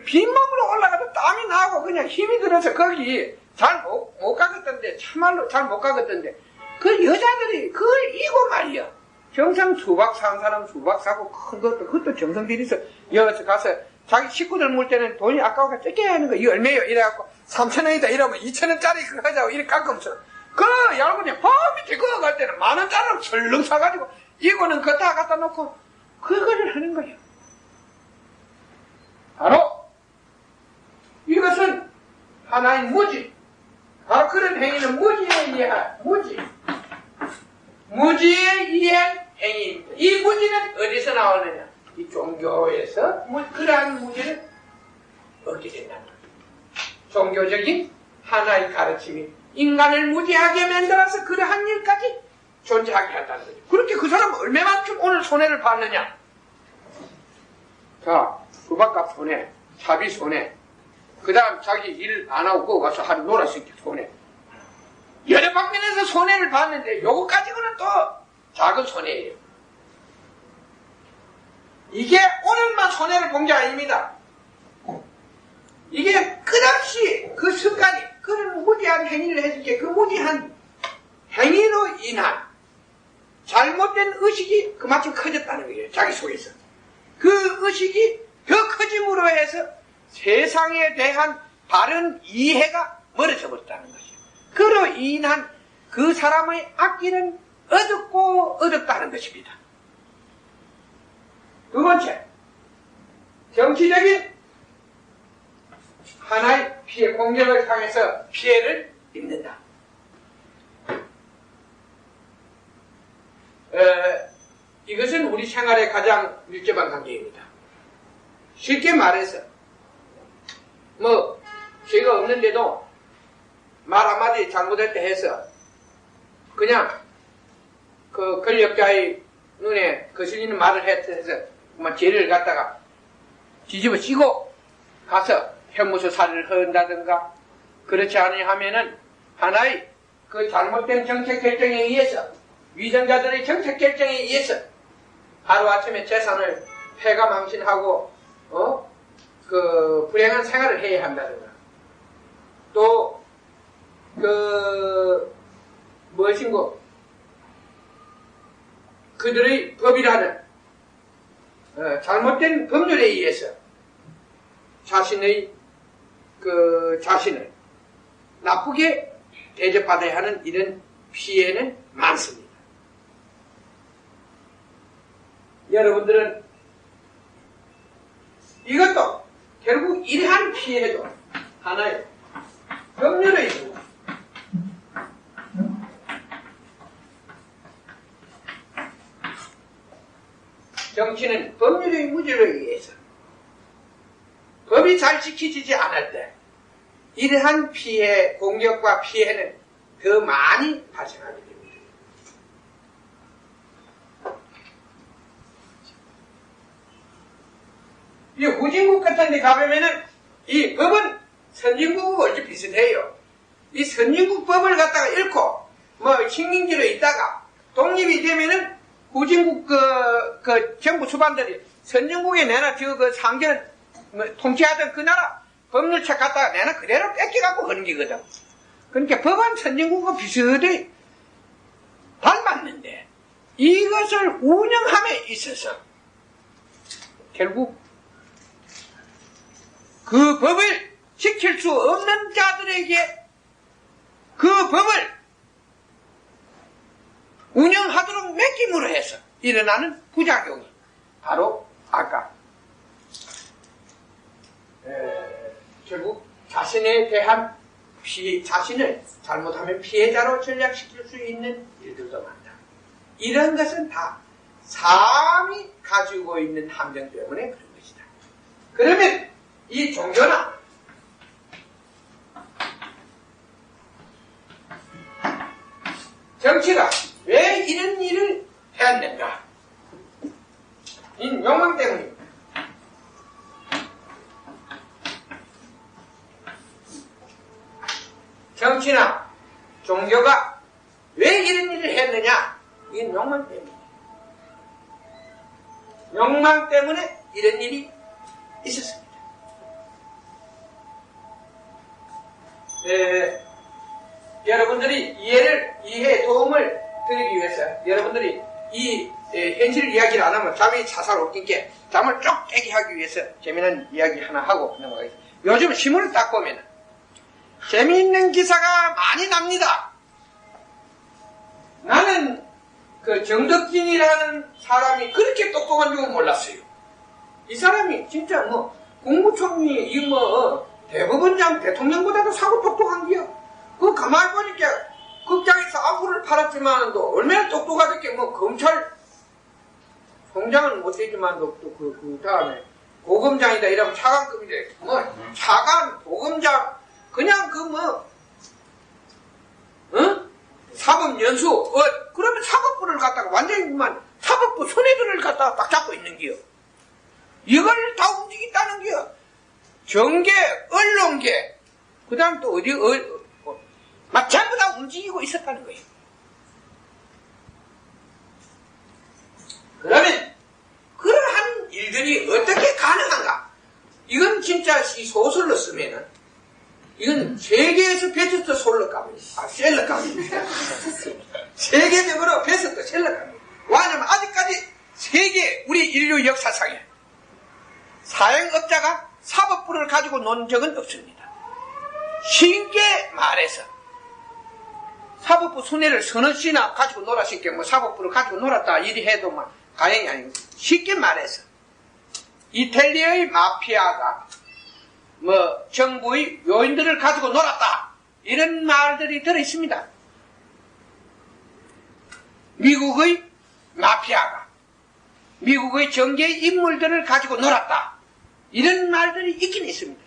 빈몸으로 올라가도 땀이 나고 그냥 힘이 들어서 거기 잘 못 가겠던데 참말로 잘 못 가겠던데 그 여자들이 그걸 이고 말이야. 정상 수박 산 사람 수박 사고 큰 것도 그것도 정성 들여서 여기서 가서 자기 식구들 물 때는 돈이 아까워서 적게 하는 거 이 얼마예요? 이래갖고 3,000원이다 이러면 2,000원짜리 그거 하자고 이렇게 깎으면서 그 여러분이 저 밑에 그거 갈 때는 10,000원짜리로 설렁 사가지고 이거는 걷다 갖다 놓고 그거를 하는 거예요. 바로 이것은 하나의 무지. 바로 그런 행위는 무지에 의한 행위입니다. 이 무지는 어디서 나오느냐? 이 종교에서 그러한 무지를 얻게 된다는 거예요. 종교적인 하나의 가르침이 인간을 무지하게 만들어서 그러한 일까지 존재하게 한다는 거죠. 그렇게 그 사람은 얼마만큼 오늘 손해를 봤느냐. 자, 부박값 손해, 차비 손해, 그 다음 자기 일 안 하고 그거 가서 하루 놀아 쓰기 손해. 여러 방면에서 손해를 봤는데 요거까지는 또 작은 손해예요. 이게 오늘만 손해를 본 게 아닙니다. 이게 끝없이 그 습관이 그런 무지한 행위를 했을 때 그 무지한 행위로 인한 잘못된 의식이 그만큼 커졌다는 거예요. 자기 속에서. 그 의식이 더 커짐으로 해서 세상에 대한 바른 이해가 멀어져 버렸다는 것이죠. 그로 인한 그 사람의 악기는 어둡고 어둡다는 것입니다. 두 번째, 정치적인 하나의 피해, 공격을 당해서 피해를 입는다. 이것은 우리 생활에 가장 밀접한 관계입니다. 쉽게 말해서 뭐 죄가 없는데도 말 한마디 잘못할 때 해서 그냥 그 권력자의 눈에 거슬리는 말을 해서 뭐 죄를 갖다가 뒤집어 씌고 가서 형무소 살을 한다든가 그렇지 아니하면은 하나의 그 잘못된 정책 결정에 의해서 위정자들의 정책 결정에 의해서 하루아침에 재산을 폐가망신하고 그 불행한 생활을 해야 한다든가 또 그 무엇인고 그들의 법이라는 잘못된 법률에 의해서 자신의 그 자신을 나쁘게 대접받아야 하는 이런 피해는 많습니다. 여러분들은 이것도 결국 이러한 피해도 하나의 법률의 일부. 정치는 법률의 무지로 의해서 법이 잘 지켜지지 않을 때 이러한 피해, 공격과 피해는 더 많이 발생하게 됩니다. 이 후진국 같은 데 가보면은 이 법은 선진국하고 얼추 비슷해요. 이 선진국 법을 갖다가 잃고 뭐 식민지로 있다가 독립이 되면은 후진국 그 정부 수반들이 선진국에 내나 그 상전 뭐 통치하던 그 나라 법률책 갖다가 내나 그대로 뺏겨갖고 그런 게거든. 그러니까 법은 선진국과 비슷히 닮았는데 이것을 운영함에 있어서 결국 그 법을 지킬 수 없는 자들에게 그 법을 운영하도록 맡김으로 해서 일어나는 부작용이 바로 아까 결국 자신에 대한 자신을 잘못하면 피해자로 전락시킬 수 있는 일들도 많다. 이런 것은 다 사람이 가지고 있는 함정 때문에 그런 것이다. 그러면 이 종교나 정치가 왜 이런 일을 해왔는가? 이 욕망 때문입니다. 정치나 종교가 왜 이런 일을 했느냐? 이건 욕망 때문이에요. 욕망 때문에 이런 일이 있었습니다. 여러분들이 이해에 도움을 드리기 위해서 여러분들이 이 현실 이야기를 안 하면 잠이 자살 없긴게 잠을 쭉 깨게 하기 위해서 재미난 이야기 하나 하고 넘어가겠습니다. 요즘 신문을 딱 보면 재미있는 기사가 많이 납니다. 나는 그 정덕진이라는 사람이 그렇게 똑똑한 줄은 몰랐어요. 이 사람이 진짜 뭐 국무총리, 이 뭐 대법원장, 대통령보다도 사고 똑똑한 게요. 그 가만히 보니까 극장에서 안구를 팔았지만도 얼마나 똑똑하겠게 뭐 검찰 총장은 못되지만도 또 그 다음에 고검장이다 이러면 차관급인데 뭐 차관, 고검장 그냥 그 뭐 사법연수, 그러면 사법부를 갖다가 완전히 그만 사법부 손해들을 갖다가 딱 잡고 있는 기요. 이걸 다 움직인다는 기요. 정계, 언론계, 그 다음 또 막 전부 다 움직이고 있었다는 거예요. 그러면 그러한 일들이 어떻게 가능한가? 이건 진짜 이 소설로 쓰면은 이건 세계에서 베스트 셀러감입니다. 세계적으로 베스트 셀러감입니다. 왜냐하면 아직까지 세계 우리 인류 역사상에 사행업자가 사법부를 가지고 논 적은 없습니다. 쉽게 말해서 사법부 손해를 서너 씨나 가지고 놀았으니까 뭐 사법부를 가지고 놀았다 이리 해도 막 가행이 아니고, 쉽게 말해서 이탈리아의 마피아가 뭐 정부의 요인들을 가지고 놀았다 이런 말들이 들어있습니다. 미국의 마피아가 미국의 정계 인물들을 가지고 놀았다 이런 말들이 있긴 있습니다.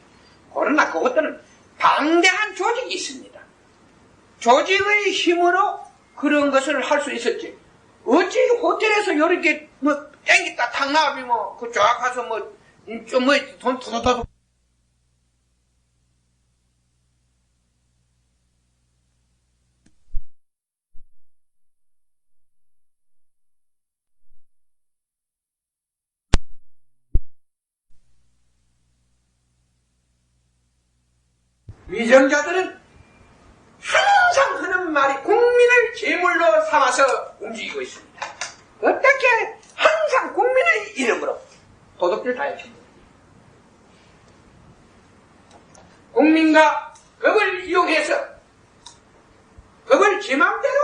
그러나 그것들은 방대한 조직이 있습니다. 조직의 힘으로 그런 것을 할 수 있었지. 어찌 호텔에서 이렇게 뭐 땡겼다 탕나비 뭐 그 쫙 가서 뭐 좀 뭐 돈 푸드푸드 위정자들은 항상 하는 말이 국민을 제물로 삼아서 움직이고 있습니다. 어떻게 항상 국민의 이름으로 도둑질 다 해줍니다. 국민과 법을 이용해서 법을 제 마음대로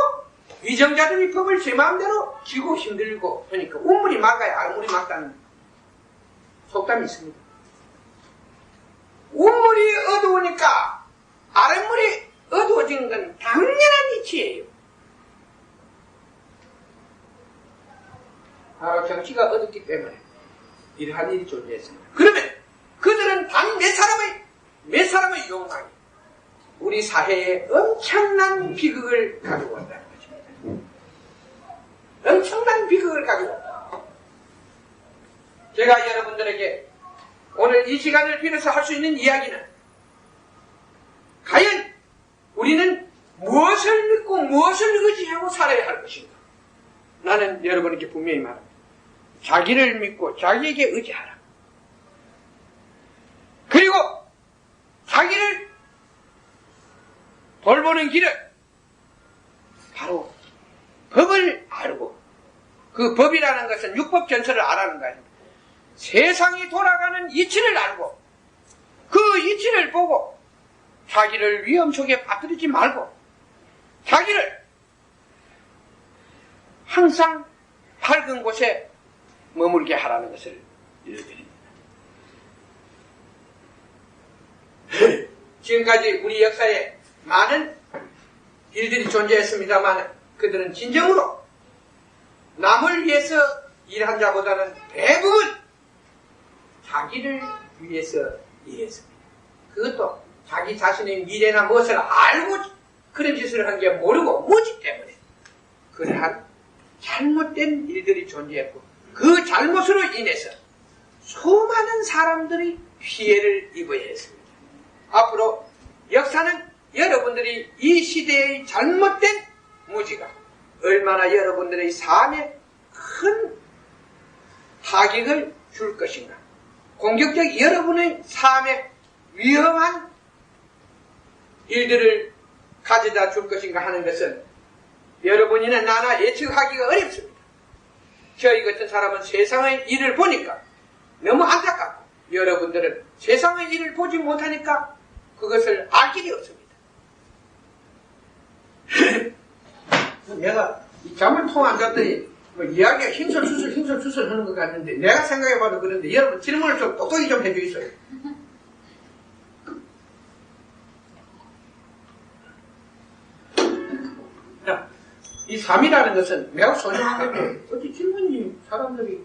위정자들이 법을 제 마음대로 쥐고 힘들고 그러니까 우물이 막아야 아무리 막다는 속담이 있습니다. 우물이 어두우니까 아랫물이 어두워지는 건 당연한 이치예요. 바로 정치가 어둡기 때문에 이러한 일이 존재했습니다. 그러면 그들은 단 몇 사람의 욕망이 우리 사회에 엄청난 비극을 가지고 온다는 것입니다. 엄청난 비극을 가지고 온다. 제가 여러분들에게 오늘 이 시간을 빌어서 할 수 있는 이야기는 과연 우리는 무엇을 믿고 무엇을 의지하고 살아야 할 것인가? 나는 여러분에게 분명히 말합니다. 자기를 믿고 자기에게 의지하라. 그리고 자기를 돌보는 길은 바로 법을 알고 그 법이라는 것은 율법 전설을 알아는 거 아닙니까? 세상이 돌아가는 이치를 알고 그 이치를 보고 자기를 위험 속에 빠뜨리지 말고 자기를 항상 밝은 곳에 머물게 하라는 것을 일러드립니다. 지금까지 우리 역사에 많은 일들이 존재했습니다만 그들은 진정으로 남을 위해서 일한 자보다는 대부분 자기를 위해서 일했습니다. 그것도 자기 자신의 미래나 무엇을 알고 그런 짓을 한 게 모르고 무지 때문에 그러한 잘못된 일들이 존재했고 그 잘못으로 인해서 수많은 사람들이 피해를 입어야 했습니다. 앞으로 역사는 여러분들이 이 시대의 잘못된 무지가 얼마나 여러분들의 삶에 큰 타격을 줄 것인가, 공격적 여러분의 삶에 위험한 일들을 가져다 줄 것인가 하는 것은 여러분이나 나나 예측하기가 어렵습니다. 저희 같은 사람은 세상의 일을 보니까 너무 안타깝고 여러분들은 세상의 일을 보지 못하니까 그것을 알 길이 없습니다. 내가 잠을 통 안 잤더니 뭐 이야기가 힘설수설 하는 것 같는데 내가 생각해봐도 그런데 여러분 질문을 좀 똑똑히 좀 해주겠어요. 자, 이 삶이라는 것은 매우 소중한 건데 어찌 질문이 사람들이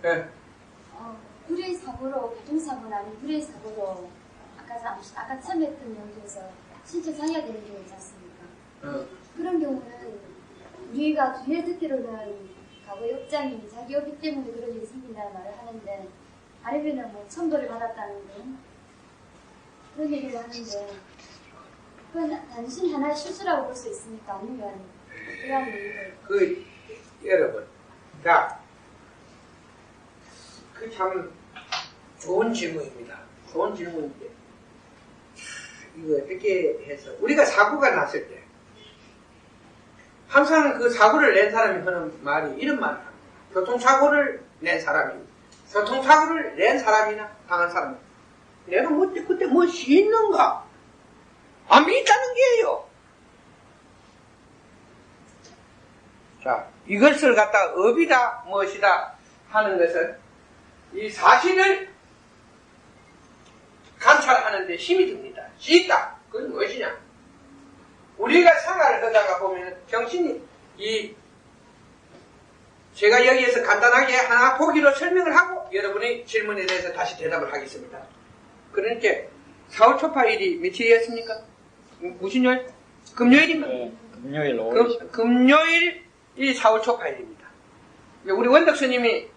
네. 불의 사고로 교통사고는 아닌 불의 사고로 아까 처음에 했던 연구에서 신체 장애가 되는 경우 있지 않습니까? 어. 그런 경우는 우리가 뒤에 듣기로는 과거 역장이 자기 업이 때문에 그런 일이 생긴다는 말을 하는데 아니면은 뭐 천도를 받았다는 등 그런 얘기를 하는데 그건 단순히 하나의 실수라고 볼 수 있습니까? 아니면 그런 얘기를 여러분, 자, 그 참 좋은 질문입니다. 좋은 질문인데, 이거 어떻게 해서, 우리가 사고가 났을 때, 항상 그 사고를 낸 사람이 하는 말이 이런 말을 합니다. 교통사고를 낸 사람이, 교통사고를 낸 사람이나 당한 사람이, 내가 그때 무엇이 있는가? 안 있다는 게예요. 자, 이것을 갖다 업이다, 무엇이다 하는 것은 이 사실을 관찰하는 데 힘이 듭니다. 있다. 그건 무엇이냐? 우리가 생활을 하다가 보면 정신이 제가 여기에서 간단하게 하나 보기로 설명을 하고 여러분의 질문에 대해서 다시 대답을 하겠습니다. 그러니까 4월 초파일이 며칠이었습니까? 무슨 요일? 금요일입니다. 네, 금요일 오후. 금요일이 4월 초파일입니다. 우리 원덕 스님이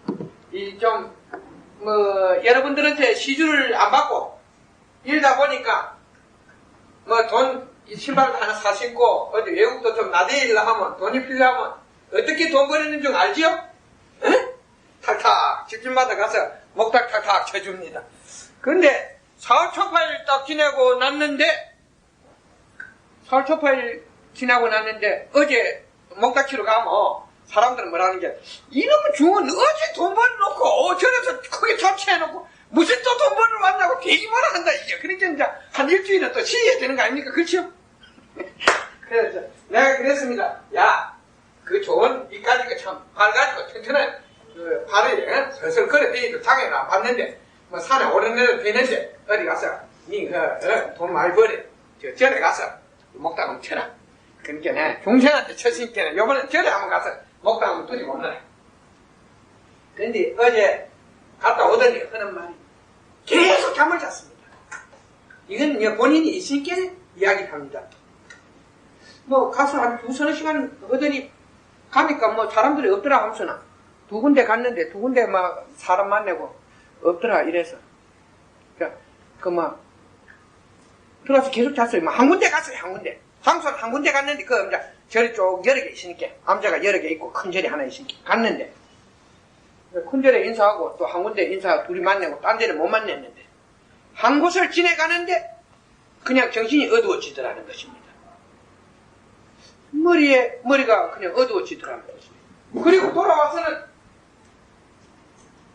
여러분들한테 시주를 안 받고 이러다 보니까 돈 신발도 하나 사 신고 어디 외국도 좀 나대일라 하면 돈이 필요하면 어떻게 돈 버리는 줄 알지요? 에? 탁탁 집집마다 가서 목탁 탁탁 쳐줍니다. 그런데 4월 초파일 딱 지나고 났는데 4월 초파일 지나고 났는데 어제 목탁 치러 가면 사람들은 뭐라는 게 이놈의 중은 어제 돈 벌어놓고 저래서 크게 자취해놓고 무슨 또 돈 벌러 왔냐고 되게 뭐라 한다 이게. 그러니까 이제 한 일주일은 또 쉬어야 되는 거 아닙니까? 그렇죠? 그래서 내가 그랬습니다. 야, 그 좋은 이까지가 참 밝아지고 튼튼한 그 발을 슬슬 걸어 다니도 장애를 안 받는데 뭐 산에 오르내도 되는데 어디 가서 니 돈 많이 벌어 절에 가서 목당 한번 쳐라. 그러니까 내 중생한테 쳤으니까 요번에 절에 한번 가서 목당 한번 두지 못하네. 근데 어제 갔다 오더니 하는 말이 계속 잠을 잤습니다. 이건 본인이 있으니까 이야기합니다. 가서 한 두서너 시간 하더니 가니까 사람들이 없더라 하면서나 두 군데 갔는데 두 군데 사람 만나고 없더라 이래서 들어와서 계속 잤어요. 한 군데 갔어요. 한 군데 장소는 한 군데 갔는데 이제 절이 쭉 여러 개 있으니까 암자가 여러 개 있고 큰 절이 하나 있으니까 갔는데 큰 절에 인사하고 또 한 군데 인사 둘이 만나고 딴 절에 못 만났는데 한 곳을 지내가는데 그냥 정신이 어두워지더라는 것입니다. 머리가 그냥 어두워지더라는 것입니다. 그리고 돌아와서는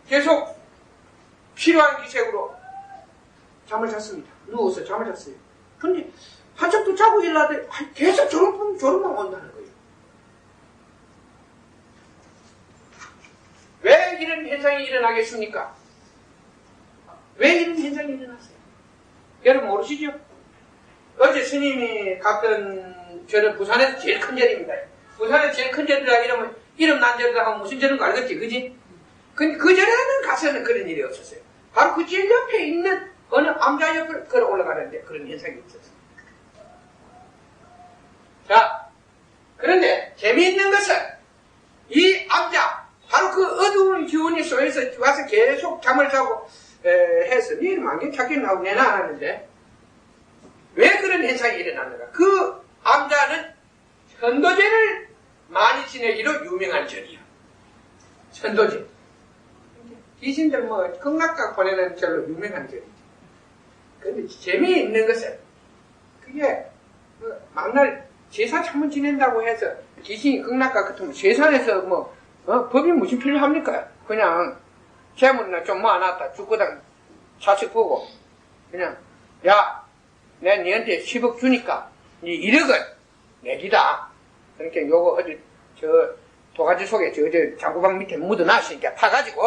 계속 필요한 기색으로 잠을 잤습니다. 누워서 잠을 잤어요. 근데 한참 또 자고 일어나더니 계속 졸음만 온다는 거예요. 왜 이런 현상이 일어나겠습니까? 왜 이런 현상이 일어났어요? 여러분 모르시죠? 어제 스님이 갔던 절은 부산에서 제일 큰 절입니다. 부산에서 제일 큰 절이라 이름 난 절이라 하면 무슨 절인 거 알겠지, 그지? 근데 그 절에는 가서는 그런 일이 없었어요. 바로 그 절 옆에 있는 어느 암자 옆을 걸어 올라가는데 그런 현상이 있었어요. 자, 그런데 재미있는 것은 이 암자, 바로 그 어두운 기운이 쏘여서 와서 계속 잠을 자고 해서 니 만개 찾기 나오고 내나 안 하는데 왜 그런 현상이 일어나는가? 그 암자는 천도제를 많이 지내기로 유명한 절이야. 천도제. 귀신들 극락각 보내는 절로 유명한 절이지. 그런데 재미있는 것은 그게 만날 제사 참문 지낸다고 해서 귀신이 극락각 같으면 제사에서 법이 무슨 필요합니까? 그냥 재물이나 좀 모아놨다 죽고당 좌측 보고 그냥 야 내가 니한테 10억 주니까 니 1억은 내기다. 그러니까 요거 어디 저 도가지 속에 저 장구방 밑에 묻어놨으니까 파가지고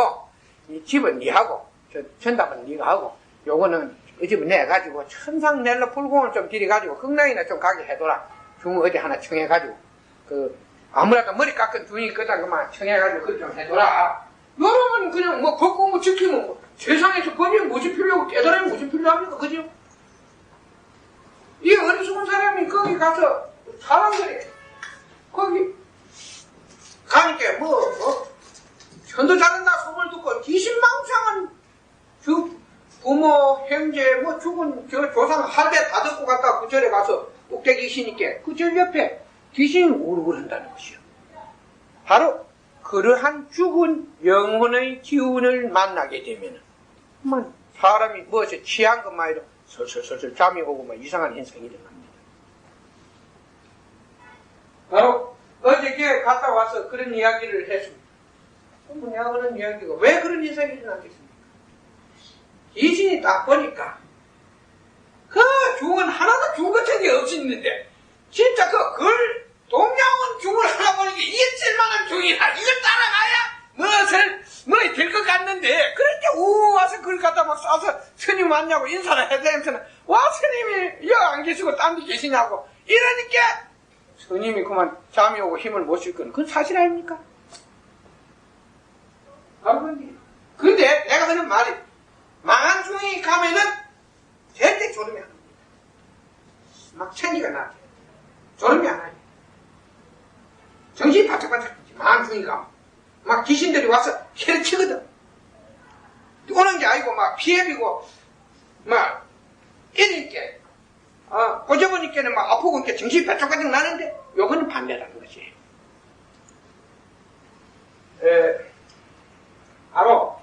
이 집은 니하고 저 전답은 니가 하고 요거는 이 집은 내가지고 천상 낼로 불공을 좀 들여가지고 극락이나 좀 가게 해둬라. 중 어디 하나 청해가지고 아무래도 머리 깎은 중이 있거든 그만 청해가지고 그걸 좀 해둬라. 여러분 그냥 법고 지키면 세상에서 법이 무슨 필요하고 깨달음이 무슨 필요합니까? 그죠? 이 어리석은 사람이 거기 가서 사람들이 거기 가니까 전도 잘한다 소문을 듣고 기신망상한 부모, 형제, 죽은 조상 할배 다 듣고 갔다 그 절에 가서 꼭대기 있으니까 그 절 옆에 귀신이 우르르 한다는 것이요. 바로 그러한 죽은 영혼의 기운을 만나게 되면은 사람이 무엇에 취한 것만이로 설설설설 잠이 오고 이상한 현상이 일어납니다. 바로 어저께 갔다 와서 그런 이야기를 했습니다. 내가 그런 이야기가 왜 그런 현상이 일어났겠습니까? 귀신이 딱 보니까 그 중은 하나도 중 같은 게 없었는데 진짜 그 동양원 중을 하나 보니까 이게 쓸만한 중이라 이걸 따라가야 뭐이 될 것 같는데 그렇게 와서 그걸 갖다 막 싸서 스님 왔냐고 인사를 해야 되면서 와 스님이 여기 안 계시고 딴 데 계시냐고 이러니까 스님이 그만 잠이 오고 힘을 못 쉴 거는 그건 사실 아닙니까? 바로 그런데 근데 내가 하는 말이 망한 중이 가면은 절대 졸음이 안 옵니다. 막 천리가 나게 졸음이 안 나요. 정신이 바짝바짝하지. 망한 중이 가면 막 귀신들이 와서 해를 치거든. 오는 게 아니고 막 피해비고 막 이러니까 꼬져보니까는 막 아프고 이렇게 정신이 바짝바짝 나는데 요거는 반대라는 거지. 바로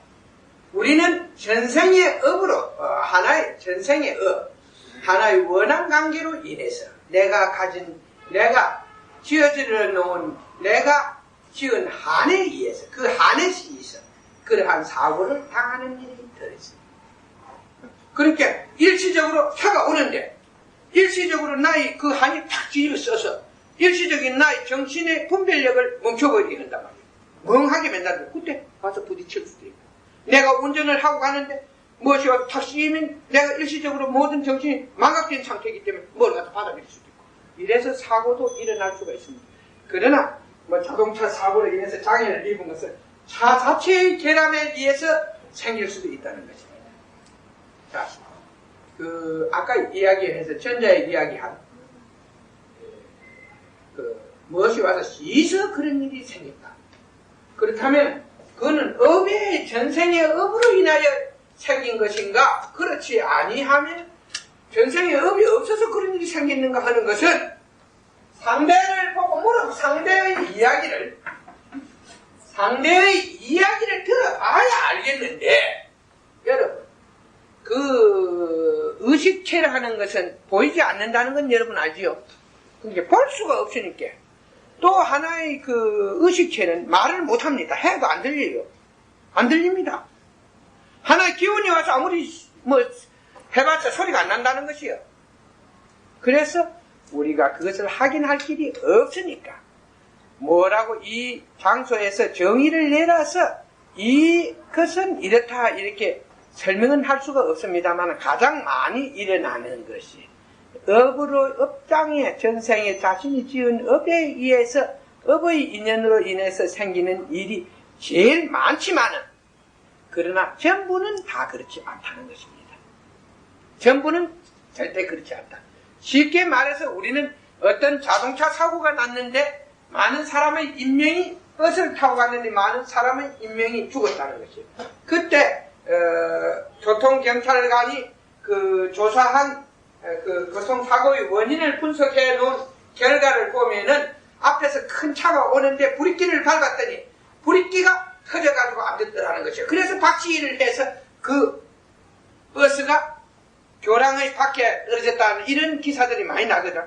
우리는 전생의 업으로 하나의 전생의 업 하나의 원한 관계로 인해서 내가 지어져 놓은 내가 지은 한에 의해서 그 한에 의해서 그러한 사고를 당하는 일이 들었습니다. 그러니까 일시적으로 해가 오는데 일시적으로 나의 그 한이 탁 뒤로 써서 일시적인 나의 정신의 분별력을 멈춰버리게 한단 말이에요. 멍하게 맨날 그때 가서 부딪힐 수도 있고 내가 운전을 하고 가는데 무엇이 탁 씌이면 내가 일시적으로 모든 정신이 망각된 상태이기 때문에 뭘 갖다 받아들일 수도 있고 이래서 사고도 일어날 수가 있습니다. 그러나 자동차 사고로 인해서 장애를 입은 것은 차 자체의 결함에 의해서 생길 수도 있다는 것입니다. 자, 아까 이야기해서 전자에 이야기한 무엇이 와서 시서 그런 일이 생겼다. 그렇다면 그거는 업의 전생의 업으로 인하여 생긴 것인가? 그렇지 아니하면 전생의 업이 없어서 그런 일이 생기는가 하는 것은 상대를 보고 물어보고 상대의 이야기를 들어봐야 알겠는데 여러분 그 의식체를 하는 것은 보이지 않는다는 건 여러분 알지요? 그러니까 볼 수가 없으니까 또 하나의 그 의식체는 말을 못합니다. 해도 안 들려요. 안 들립니다. 하나의 기운이 와서 아무리 해봤자 소리가 안 난다는 것이요. 그래서 우리가 그것을 확인할 길이 없으니까 뭐라고 이 장소에서 정의를 내려서 이것은 이렇다 이렇게 설명은 할 수가 없습니다만 가장 많이 일어나는 것이 업장에 전생에 자신이 지은 업에 의해서 업의 인연으로 인해서 생기는 일이 제일 많지만은 그러나 전부는 다 그렇지 않다는 것입니다. 전부는 절대 그렇지 않다. 쉽게 말해서 우리는 어떤 자동차 사고가 났는데 많은 사람의 인명이 버스를 타고 갔는데 많은 사람의 인명이 죽었다는 것이에요. 그때 교통경찰관이 조사한 교통사고의 원인을 분석해 놓은 결과를 보면은 앞에서 큰 차가 오는데 브레이크를 밟았더니 브레이크가 터져가지고 안 됐더라는 것이에요. 그래서 박치기를 해서 그 버스가 교량의 밖에 떨어졌다는 이런 기사들이 많이 나거든.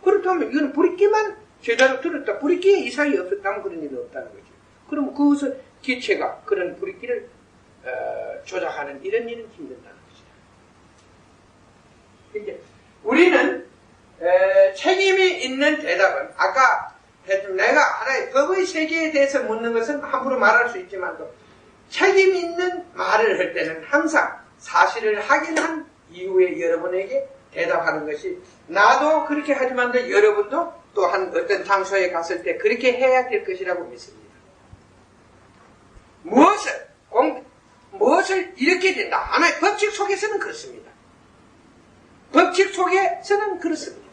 그렇다면 이건 브레이크만 제대로 들었다. 브레이크에 이상이 없었다면 그런 일이 없다는 거죠. 그럼 그것을 기체가 그런 브레이크를 조작하는 이런 일은 힘든다는 것이다. 이제 우리는 책임이 있는 대답은 아까 내가 하나의 법의 세계에 대해서 묻는 것은 함부로 말할 수 있지만도 책임 있는 말을 할 때는 항상 사실을 확인한 이후에 여러분에게 대답하는 것이 나도 그렇게 하지만도 여러분도 또한 어떤 장소에 갔을 때 그렇게 해야 될 것이라고 믿습니다. 무엇을 이렇게 된다. 하나의 법칙 속에서는 그렇습니다. 법칙 속에서는 그렇습니다.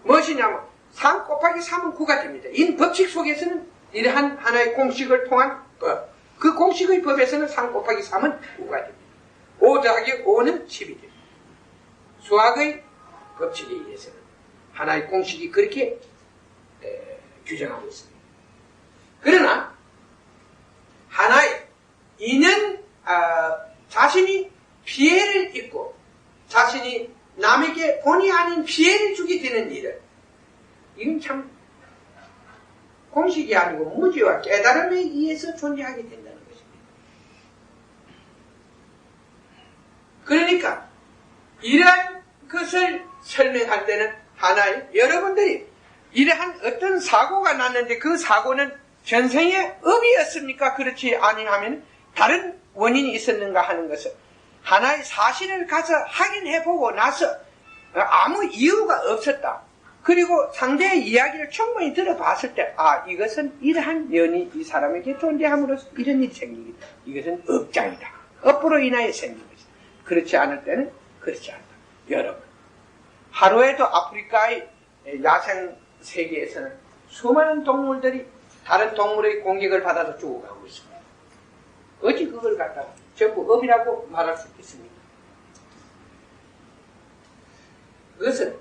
무엇이냐면 3 곱하기 3은 9가 됩니다. 이 법칙 속에서는 이러한 하나의 공식을 통한 법, 그 공식의 법에서는 3 곱하기 3은 9가 됩니다. 5 더하기 5는 10이 됩니다. 수학의 법칙에 의해서는 하나의 공식이 그렇게 규정하고 있습니다. 그러나 하나의 이는 자신이 피해를 입고 자신이 남에게 본의 아닌 피해를 주게 되는 일은 이건 참 공식이 아니고 무지와 깨달음에 의해서 존재하게 된다는 것입니다. 그러니까 이러한 것을 설명할 때는 하나의 여러분들이 이러한 어떤 사고가 났는데 그 사고는 전생의 업이었습니까? 그렇지 아니하면 다른 원인이 있었는가 하는 것을 하나의 사실을 가서 확인해보고 나서 아무 이유가 없었다. 그리고 상대의 이야기를 충분히 들어봤을 때 이것은 이러한 면이 이 사람에게 존재함으로써 이런 일이 생기겠다. 이것은 업장이다. 업으로 인하여 생긴 것이다. 그렇지 않을 때는 그렇지 않다. 여러분, 하루에도 아프리카의 야생 세계에서는 수많은 동물들이 다른 동물의 공격을 받아서 죽어가고 있습니다. 어찌 그걸 갖다가 전부 업이라고 말할 수 있습니까? 그것은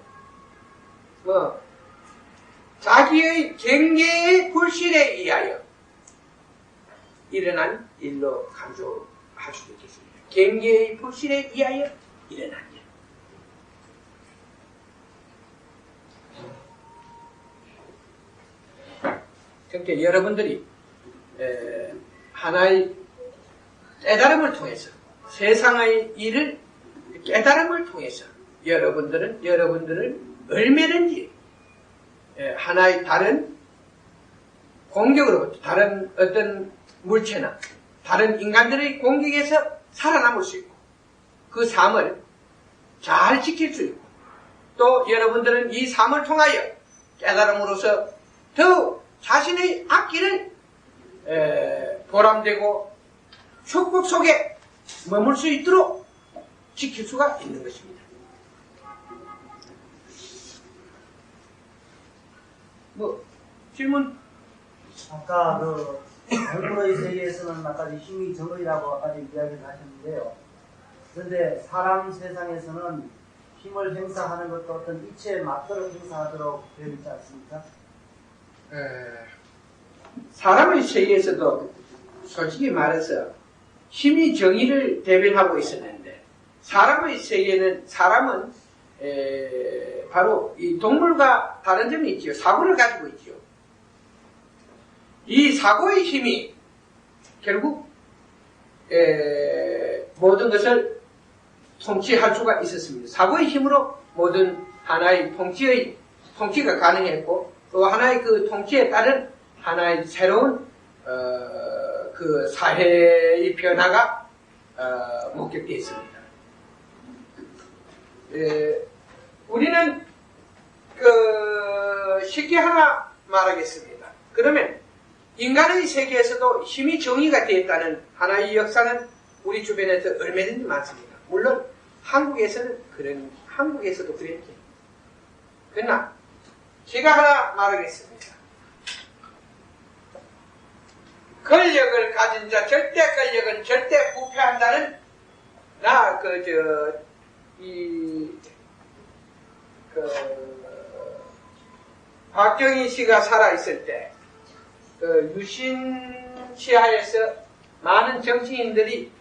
자기의 경계의 불실에 의하여 일어난 일로 간주할 수도 있겠습니다. 경계의 불실에 의하여 일어난 일. 그러니까 여러분들이 하나의 깨달음을 통해서 세상의 일을 깨달음을 통해서 여러분들을 얼마든지 하나의 다른 공격으로부터 다른 어떤 물체나 다른 인간들의 공격에서 살아남을 수 있고 그 삶을 잘 지킬 수 있고 또 여러분들은 이 삶을 통하여 깨달음으로써 더욱 자신의 앞길을 보람되고 축복 속에 머물 수 있도록 지킬 수가 있는 것입니다. 질문? 아까 얼굴의 세계에서는 아까 힘이 정의라고 아까 이야기를 하셨는데요. 그런데 사람 세상에서는 힘을 행사하는 것도 어떤 이치에 맞도록 행사하도록 되어 있지 않습니까? 사람의 세계에서도 솔직히 말해서 힘이 정의를 대변하고 있었는데 사람의 세계는 사람은 바로 이 동물과 다른 점이 있지요. 사고를 가지고 있지요. 이 사고의 힘이 결국 모든 것을 통치할 수가 있었습니다. 사고의 힘으로 모든 하나의 통치가 가능했고 또 하나의 그 통치에 따른 하나의 새로운 그 사회의 변화가 목격되어 있습니다. 우리는 쉽게 하나 말하겠습니다. 그러면 인간의 세계에서도 힘이 정의가 되었다는 하나의 역사는 우리 주변에서 얼마든지 많습니다. 물론 한국에서도 그랬죠. 그러나 제가 하나 말하겠습니다. 권력을 가진 자, 절대 권력은 절대 부패한다는 박정희 씨가 살아있을 때 유신 시하에서 많은 정치인들이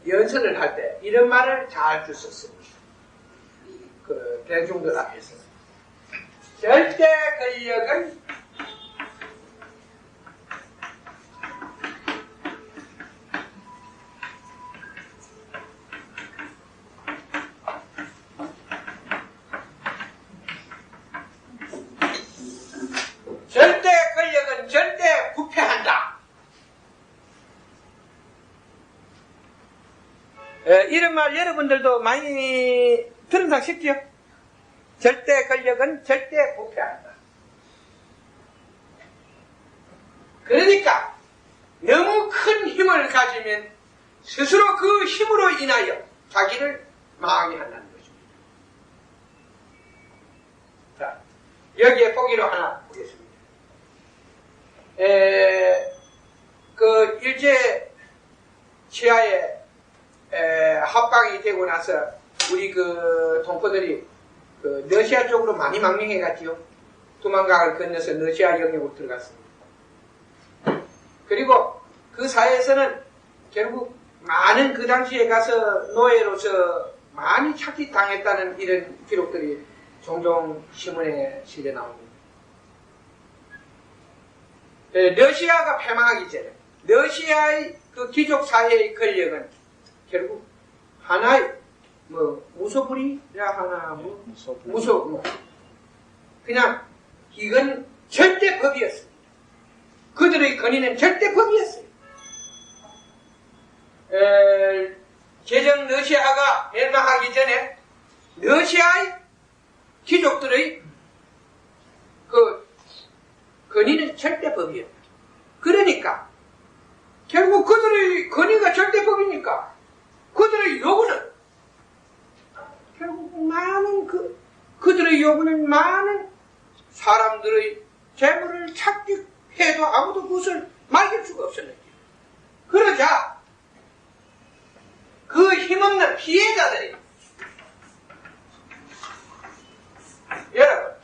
연설을 할 때 이런 말을 잘 주셨습니다. 대중들 앞에서 절대 권력은 절대 부패한다. 이런 말 여러분들도 많이 들은 상 싶죠? 절대 권력은 절대 부패한다. 그러니까 너무 큰 힘을 가지면 스스로 그 힘으로 인하여 자기를 망하게 한다는 것입니다. 자, 여기에 보기로 하나 보겠습니다. 그 일제 치하에 합방이 되고 나서 우리 그 동포들이 그 러시아 쪽으로 많이 망명해 갔지요. 두만강을 건너서 러시아 영역으로 들어갔습니다. 그리고 그 사회에서는 결국 많은 그 당시에 가서 노예로서 많이 착취당했다는 이런 기록들이 종종 신문에 실려 나옵니다. 러시아가 패망하기 전에 러시아의 그 귀족 사회의 권력은 결국 하나의 무소불위라 하나 그냥 이건 절대 법이었습니다. 그들의 권위는 절대 법이었어요. 제정 러시아가 멸망하기 전에 러시아의 귀족들의 그 권위는 절대 법이었다. 그러니까 결국 그들의 권위가 절대 법이니까 그들의 요구는 결국 그들의 요구는 많은 사람들의 재물을 착취해도 아무도 그것을 막을 수가 없었는데 그러자 그 힘없는 피해자들이 여러분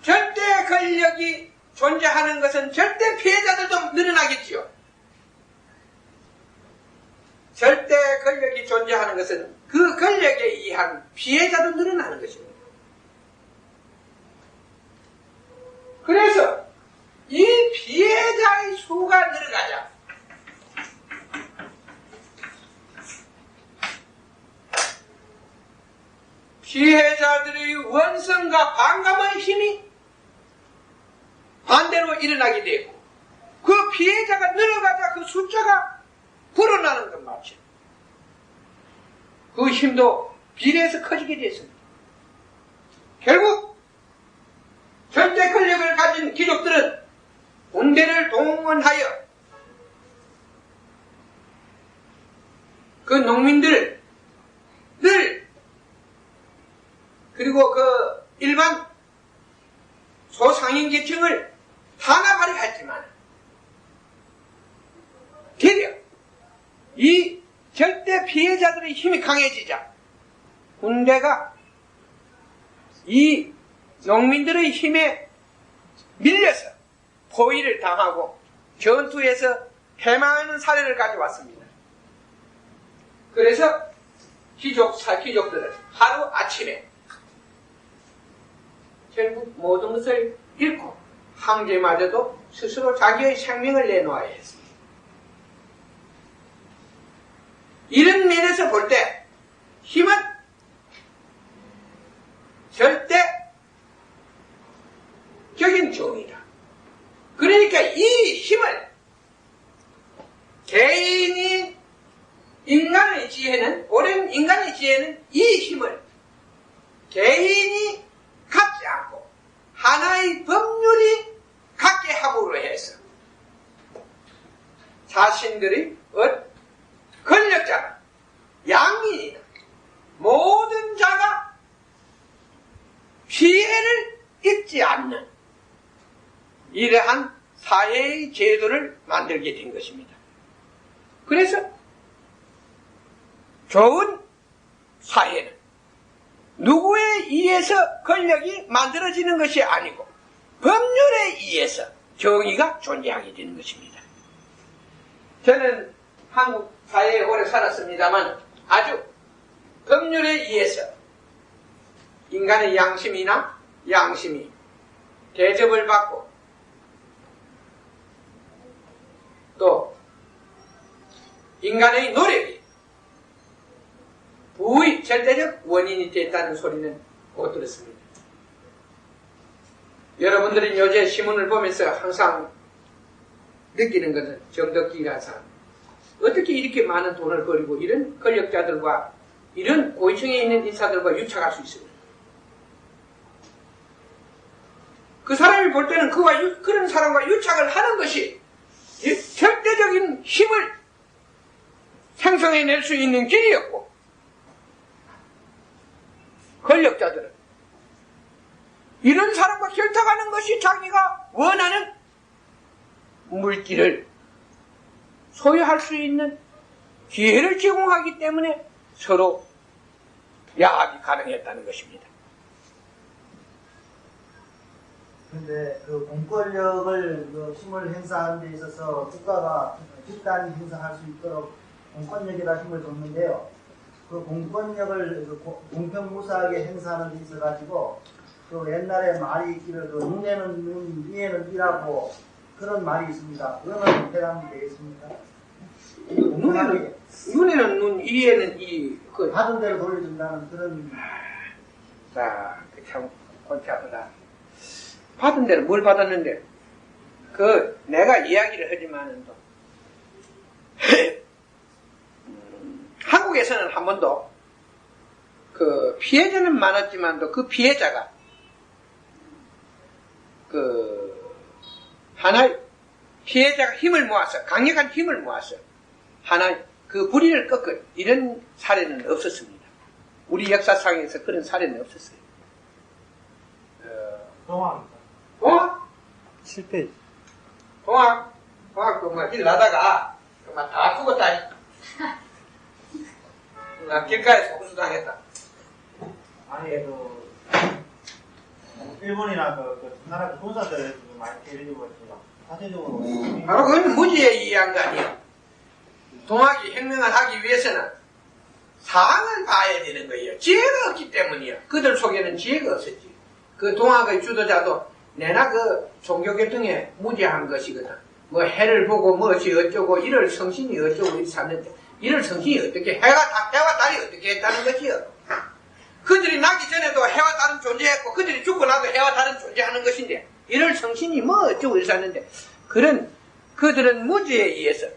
절대 권력이 존재하는 것은 절대 피해자들도 늘어나겠지요. 절대 권력이 존재하는 것은 그 권력에 의한 피해자도 늘어나는 것입니다. 그래서 이 피해자의 수가 늘어가자 피해자들의 원성과 반감의 힘이 반대로 일어나게 되고 그 피해자가 늘어가자 그 숫자가 불어나는 것 마치 그 힘도 비례해서 커지게 됐습니다. 결국 절대 권력을 가진 귀족들은 군대를 동원하여 그 농민들 그리고 그 일반 소상인 계층을 탄압하려 했지만 되려 이 절대 피해자들의 힘이 강해지자 군대가 이 농민들의 힘에 밀려서 포위를 당하고 전투에서 패망하는 사례를 가져왔습니다. 그래서 귀족들은 하루 아침에 결국 모든 것을 잃고 황제마저도 스스로 자기의 생명을 내놓아야 했습니다. 이런 면에서 볼 때 힘은 절대적인 정의다. 그러니까 이 힘을 개인이 인간의 지혜는 오랜 인간의 지혜는 이 힘을 개인이 갖지 않고 하나의 법률이 갖게 함으로 해서 자신들의 권력자나 양민이나 모든 자가 피해를 입지 않는 이러한 사회의 제도를 만들게 된 것입니다. 그래서 좋은 사회는 누구에 의해서 권력이 만들어지는 것이 아니고 법률에 의해서 정의가 존재하게 되는 것입니다. 저는 한국 사회에 오래 살았습니다만 아주 법률에 의해서 인간의 양심이 대접을 받고 또 인간의 노력이 부의 절대적 원인이 됐다는 소리는 못 들었습니다. 여러분들은 요새 신문을 보면서 항상 느끼는 것은 정덕기가 사 어떻게 이렇게 많은 돈을 벌이고 이런 권력자들과 이런 고위층에 있는 인사들과 유착할 수 있습니까? 그 사람이 볼 때는 그런 사람과 유착을 하는 것이 절대적인 힘을 생성해낼 수 있는 길이었고, 권력자들은 이런 사람과 결탁하는 것이 자기가 원하는 물질을 소유할 수 있는 기회를 제공하기 때문에 서로 야합이 가능했다는 것입니다. 근데 그 공권력을 그 힘을 행사하는 데 있어서 국가가 집단이 행사할 수 있도록 공권력에다 힘을 줬는데요. 그 공권력을 공평무사하게 행사하는 데 있어 가지고 그 옛날에 말이 있기를 그 눈에는 눈, 위에는 이라고 그런 말이 있습니다. 그러면 해당이 되겠습니까? 눈에는 눈, 이에는 이. 받은 대로 돌려준다는 그런. 자, 참 골치 아프다. 받은 대로 뭘 받았는데? 내가 이야기를 하지만은 또 한국에서는 한 번도 피해자는 많았지만도 그 피해자가 하나의 피해자가 힘을 모아서 강력한 힘을 모아서 하나의 그 불의를 꺾은 이런 사례는 없었습니다. 우리 역사상에서 그런 사례는 없었어요. 동학? 7페이지. 동학도 뭐 길 나다가 정말 다 죽었다. 길가에서 호수당했다. 아니, 일본이나 그 나라 군사들 많이 때리고 있어요. 사실적으로. 바로 그건 무지에 의한 거 아니에요. 동학이 혁명을 하기 위해서는 상을 봐야 되는 거예요. 지혜가 없기 때문이에요. 그들 속에는 지혜가 없었지. 그 동학의 주도자도 내나 그 종교계통에 무지한 것이거든. 뭐 해를 보고 무엇이 어쩌고 이럴 성신이 어쩌고 이렇게 샀는데 이럴 성신이 어떻게 해와 달이 어떻게 했다는 것이요. 그들이 나기 전에도 해와 달은 존재했고 그들이 죽고 나도 해와 달은 존재하는 것인데 이럴 성신이 뭐 어쩌고 이렇게 샀는데 그들은 무지에 의해서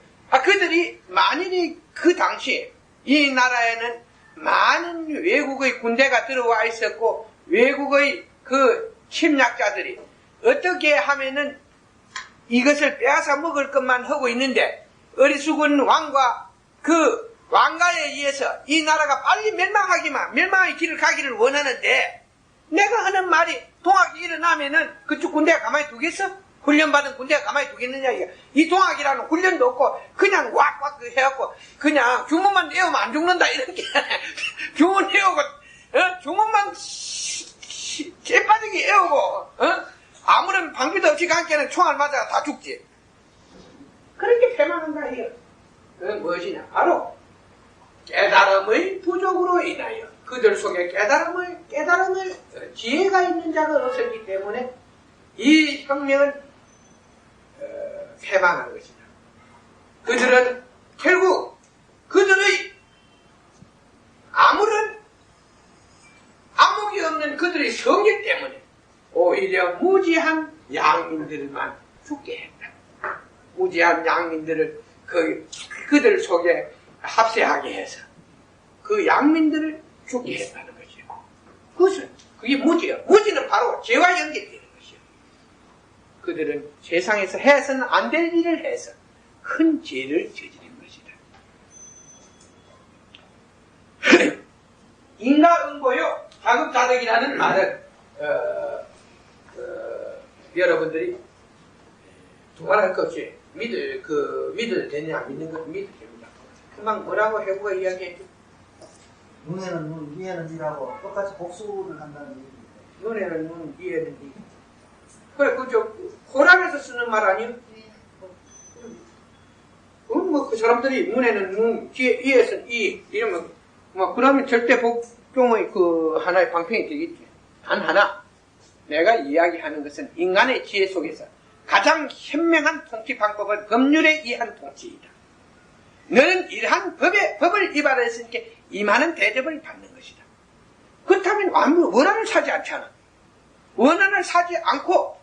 그들이 만일이 그 당시에 이 나라에는 많은 외국의 군대가 들어와 있었고 외국의 그 침략자들이 어떻게 하면은 이것을 빼앗아 먹을 것만 하고 있는데 어리숙은 왕과 그 왕가에 의해서 이 나라가 빨리 멸망의 길을 가기를 원하는데 내가 하는 말이 동학이 일어나면은 그쪽 군대가 가만히 두겠어? 훈련받은 군대가 가만히 두겠느냐 이게. 이 동학이라는 훈련도 없고 그냥 왁왁 해갖고 그냥 주문만 내우면 안 죽는다 이렇게 주문 내우고 주문만 재빠지게 에우고 아무런 방비도 없이 감기에는 총알 맞아가 다 죽지. 그렇게 패망한다 해요. 그건 무엇이냐? 바로 깨달음의 부족으로 인하여 그들 속에 깨달음을 지혜가 있는 자가 없었기 때문에 이 혁명은 패망한 것이다. 그들은 결국 그들의 아무런 암묵이 없는 그들의 성격 때문에 오히려 무지한 양민들만 죽게 했다. 무지한 양민들을 그들 속에 합세하게 해서 그 양민들을 죽게 했다는 것이요. 그게 무지요. 무지는 바로 죄와 연결되는 것이요. 그들은 세상에서 해서는 안 될 일을 해서 큰 죄를 저지른 것이다. 인가응보요 자급자득이라는 말은 여러분들이 두말할 것 없이 믿어도 되냐 안 믿는 것 믿어도 됩니다. 금방 뭐라고 해보가 이야기했죠? 눈에는 눈, 위에는 이라고 똑같이 복수를 한다는 얘기입니다. 눈에는 눈, 위에는 이. 그래, 호랑에서 쓰는 말 아니요? 그 사람들이 눈에는 눈, 위에서는 이, 이러면, 그러면 절대 복종의 하나의 방편이 되겠지. 단 하나, 내가 이야기하는 것은 인간의 지혜 속에서 가장 현명한 통치 방법은 법률에 의한 통치이다. 너는 이러한 법을 위반했으니까 이만한 대접을 받는 것이다. 그렇다면 원한을 사지 않잖아. 원한을 사지 않고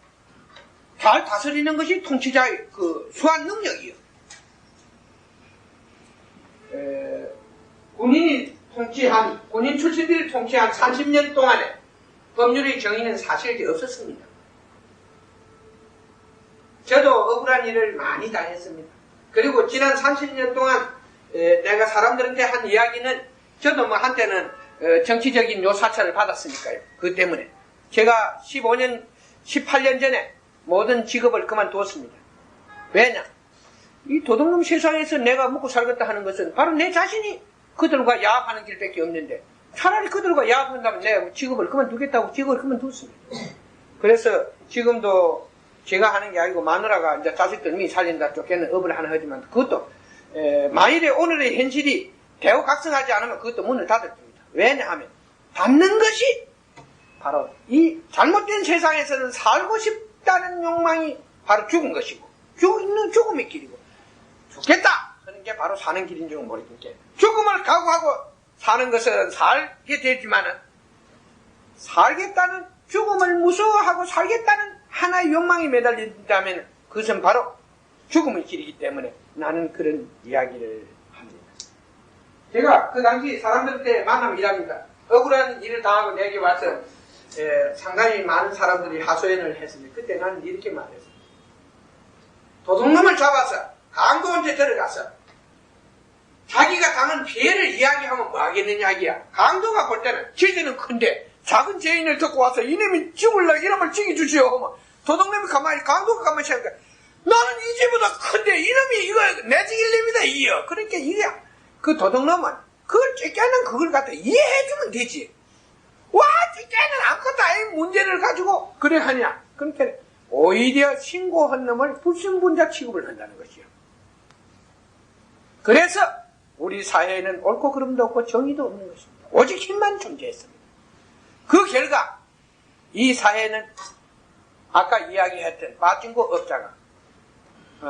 잘 다스리는 것이 통치자의 수한 능력이요. 군인 출신들이 통치한 30년 동안에 법률의 정의는 사실 없었습니다. 저도 억울한 일을 많이 당했습니다. 그리고 지난 30년 동안 내가 사람들한테 한 이야기는 저도 뭐 한때는 정치적인 요사찰을 받았으니까요. 그 때문에 제가 15년, 18년 전에 모든 직업을 그만두었습니다. 왜냐? 이 도둑놈 세상에서 내가 먹고 살겠다 하는 것은 바로 내 자신이 그들과 야합하는 길밖에 없는데 차라리 그들과 야합한다면 내가 직업을 그만두겠다고 직업을 그만두었습니다. 그래서 지금도 제가 하는 게 아니고 마누라가 이제 자식들 미 살린다 쫓겨는 업을 하나 하지만 그것도 만일에 오늘의 현실이 대우각성하지 않으면 그것도 문을 닫을 겁니다. 왜냐하면 닫는 것이 바로 이 잘못된 세상에서는 살고 싶다는 욕망이 바로 죽은 것이고 있는 죽음의 길이고 죽겠다 하는 게 바로 사는 길인 줄 모르겠게 죽음을 각오하고 사는 것은 살게 되지만은 살겠다는 죽음을 무서워하고 살겠다는 하나의 욕망이 매달린다면 그것은 바로 죽음의 길이기 때문에 나는 그런 이야기를 합니다. 제가 그 당시 사람들한테 만나면 이랍니다. 억울한 일을 당하고 내게 와서 상당히 많은 사람들이 하소연을 했습니다. 그때 나는 이렇게 말했어요. 도둑놈을 잡아서 강도한테 들어가서 자기가 당한 피해를 이야기하면 뭐 하겠느냐 이야. 강도가 볼 때는 죄는 큰데 작은 죄인을 듣고 와서 이놈이 죽을라 이놈을 죽여주시오 하면 도둑놈이 가만히 강도가 가만히 생각해 나는 이 죄보다 큰데 이놈이 이거 내 죽일랍니다 이요. 그러니까 이게 그 도둑놈은 그걸 쫓겨는 그걸 갖다 이해해주면 되지. 와 쫓겨는 아무것도 아닌 문제를 가지고 그래 하냐. 그러니까 오히려 신고한 놈을 불순분자 취급을 한다는 것이요. 그래서 우리 사회에는 옳고 그름도 없고 정의도 없는 것입니다. 오직 힘만 존재했습니다. 그 결과 이 사회는 아까 이야기했던 빠진고 업자가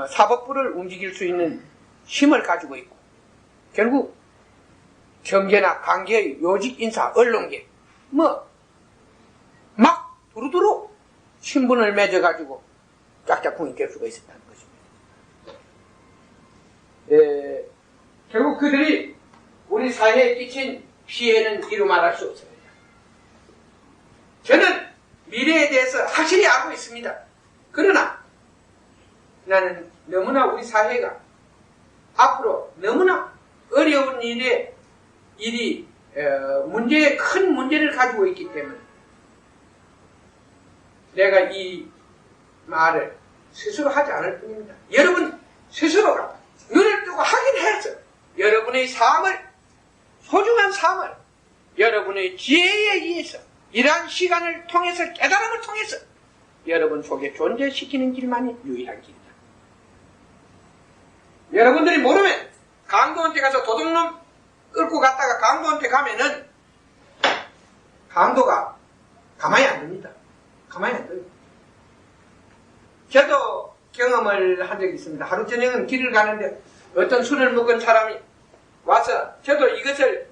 사법부를 움직일 수 있는 힘을 가지고 있고 결국 경계나 관계의 요직 인사, 언론계 막 두루두루 신분을 맺어가지고 짝짝꿍이 될 수가 있었다는 것입니다. 결국 그들이 우리 사회에 끼친 피해는 이루 말할 수 없습니다. 저는 미래에 대해서 확실히 알고 있습니다. 그러나 나는 너무나 우리 사회가 앞으로 너무나 어려운 일이 큰 문제를 가지고 있기 때문에 내가 이 말을 스스로 하지 않을 뿐입니다. 여러분 스스로가 눈을 뜨고 확인해서 여러분의 삶을 소중한 삶을 여러분의 지혜에 의해서 이러한 시간을 통해서 깨달음을 통해서 여러분 속에 존재시키는 길만이 유일한 길이다. 여러분들이 모르면 강도한테 가서 도둑놈 끌고 갔다가 강도한테 가면은 강도가 가만히 안 둡니다. 가만히 안 둬요. 저도 경험을 한 적이 있습니다. 하루 저녁은 길을 가는데 어떤 술을 먹은 사람이 와서 저도 이것을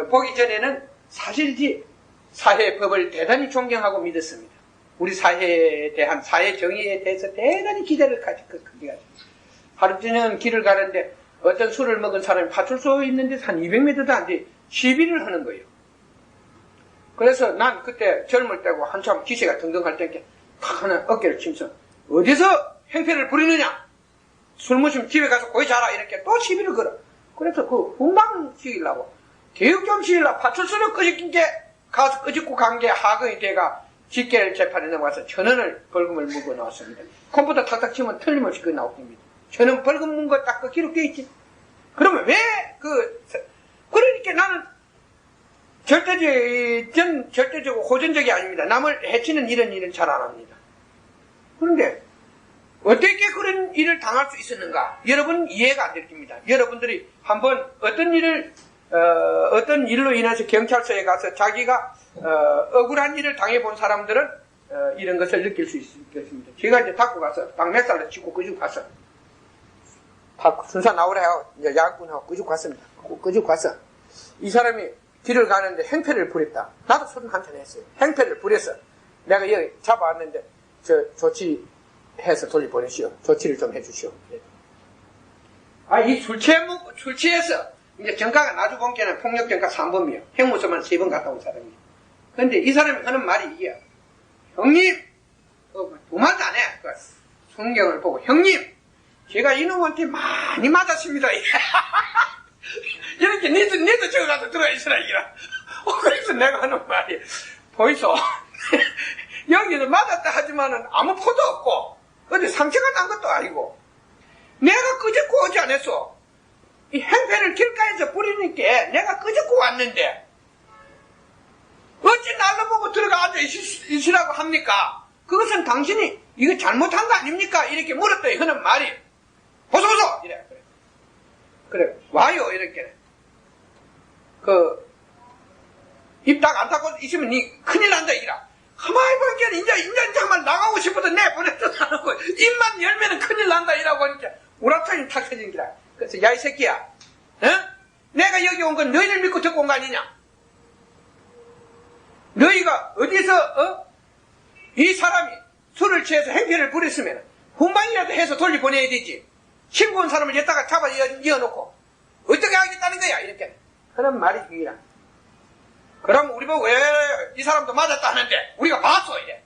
보기 전에는 사실지 사회법을 대단히 존경하고 믿었습니다. 우리 사회에 대한 사회 정의에 대해서 대단히 기대를 가지고 하루 저녁은 길을 가는데 어떤 술을 먹은 사람이 파출소에 있는데 한 200m도 안 돼 시비를 하는 거예요. 그래서 난 그때 젊을 때고 한참 기세가 등등할 때께 탁 하나 어깨를 치면서 어디서 행패를 부리느냐 술 마시면 집에 가서 고기 자라 이렇게 또 시비를 걸어. 그래서 그 분방 시키려고 교육 좀 시키려고 파출소를 끄집긴 게 가서 끄집고 간 게 하거의 대가 직계를 재판에 넘어가서 1,000원을 벌금을 묵어 나왔습니다. 컴퓨터 탁탁 치면 틀림없이 그 나옵니다. 1,000원 벌금 문 거 딱 그 기록되어 있지. 그러면 왜 그러니까 나는 절대적이고 호전적이 아닙니다. 남을 해치는 이런 일은 잘 안 합니다. 그런데 어떻게 그런 일을 당할 수 있었는가? 여러분 이해가 안 될 겁니다. 여러분들이 한번 어떤 일로 인해서 경찰서에 가서 자기가 억울한 일을 당해본 사람들은 이런 것을 느낄 수 있을 것입니다. 제가 이제 닦고 가서 방맥살로 치고 끄집고 가서 순사 나오라 하고 이제 야구꾼하고 끄집고 갔습니다. 끄집고 가서 이 사람이 길을 가는데 행패를 부렸다. 나도 손 한탄 했어요. 행패를 부려서 내가 여기 잡아왔는데 조치해서 돌려보내시오. 조치를 좀 해주시오. 이 술 취해서 이제 전과가 나주 본께는 폭력 전과 3범이요. 형무소만 3번 갔다 온 사람이에요. 그런데 이 사람이 하는 말이 이게요. 형님, 두 말도 안 해. 성경을 보고 형님, 제가 이놈한테 많이 맞았습니다. 이렇게 니도 저기 가서 들어가 있으라 이라. 그래서 내가 하는 말이 보이소. 여기는 맞았다 하지만은 아무 포도 없고 어디 상처가 난 것도 아니고 내가 끄적고 오지 않았어. 이 행패를 길가에서 부리니까 내가 끄적고 왔는데 어찌 날로 보고 들어가 앉아 있으라고 합니까? 그것은 당신이 이거 잘못한 거 아닙니까? 이렇게 물었더니 하는 말이 보소 이래. 그래 와요 이렇게 입 딱 안 닫고 있으면 니 큰일 난다 이라. 가만히 보니까 인자 정말 나가고 싶어도 내보내도 안 하고 입만 열면은 큰일 난다 이라고 하니까 우라통이 탁 터진 기라. 그래서 야 이 새끼야, 어? 내가 여기 온 건 너희를 믿고 듣고 온 거 아니냐? 너희가 어디서 이 사람이 술을 취해서 행패를 부렸으면 훈방이라도 해서 돌려보내야 되지. 친구 온 사람을 여기다가 잡아 이어놓고 어떻게 하겠다는 거야 이렇게 하는 말이 그이라. 그럼 우리 보고 왜 이 사람도 맞았다 하는데 우리가 봤어 이래.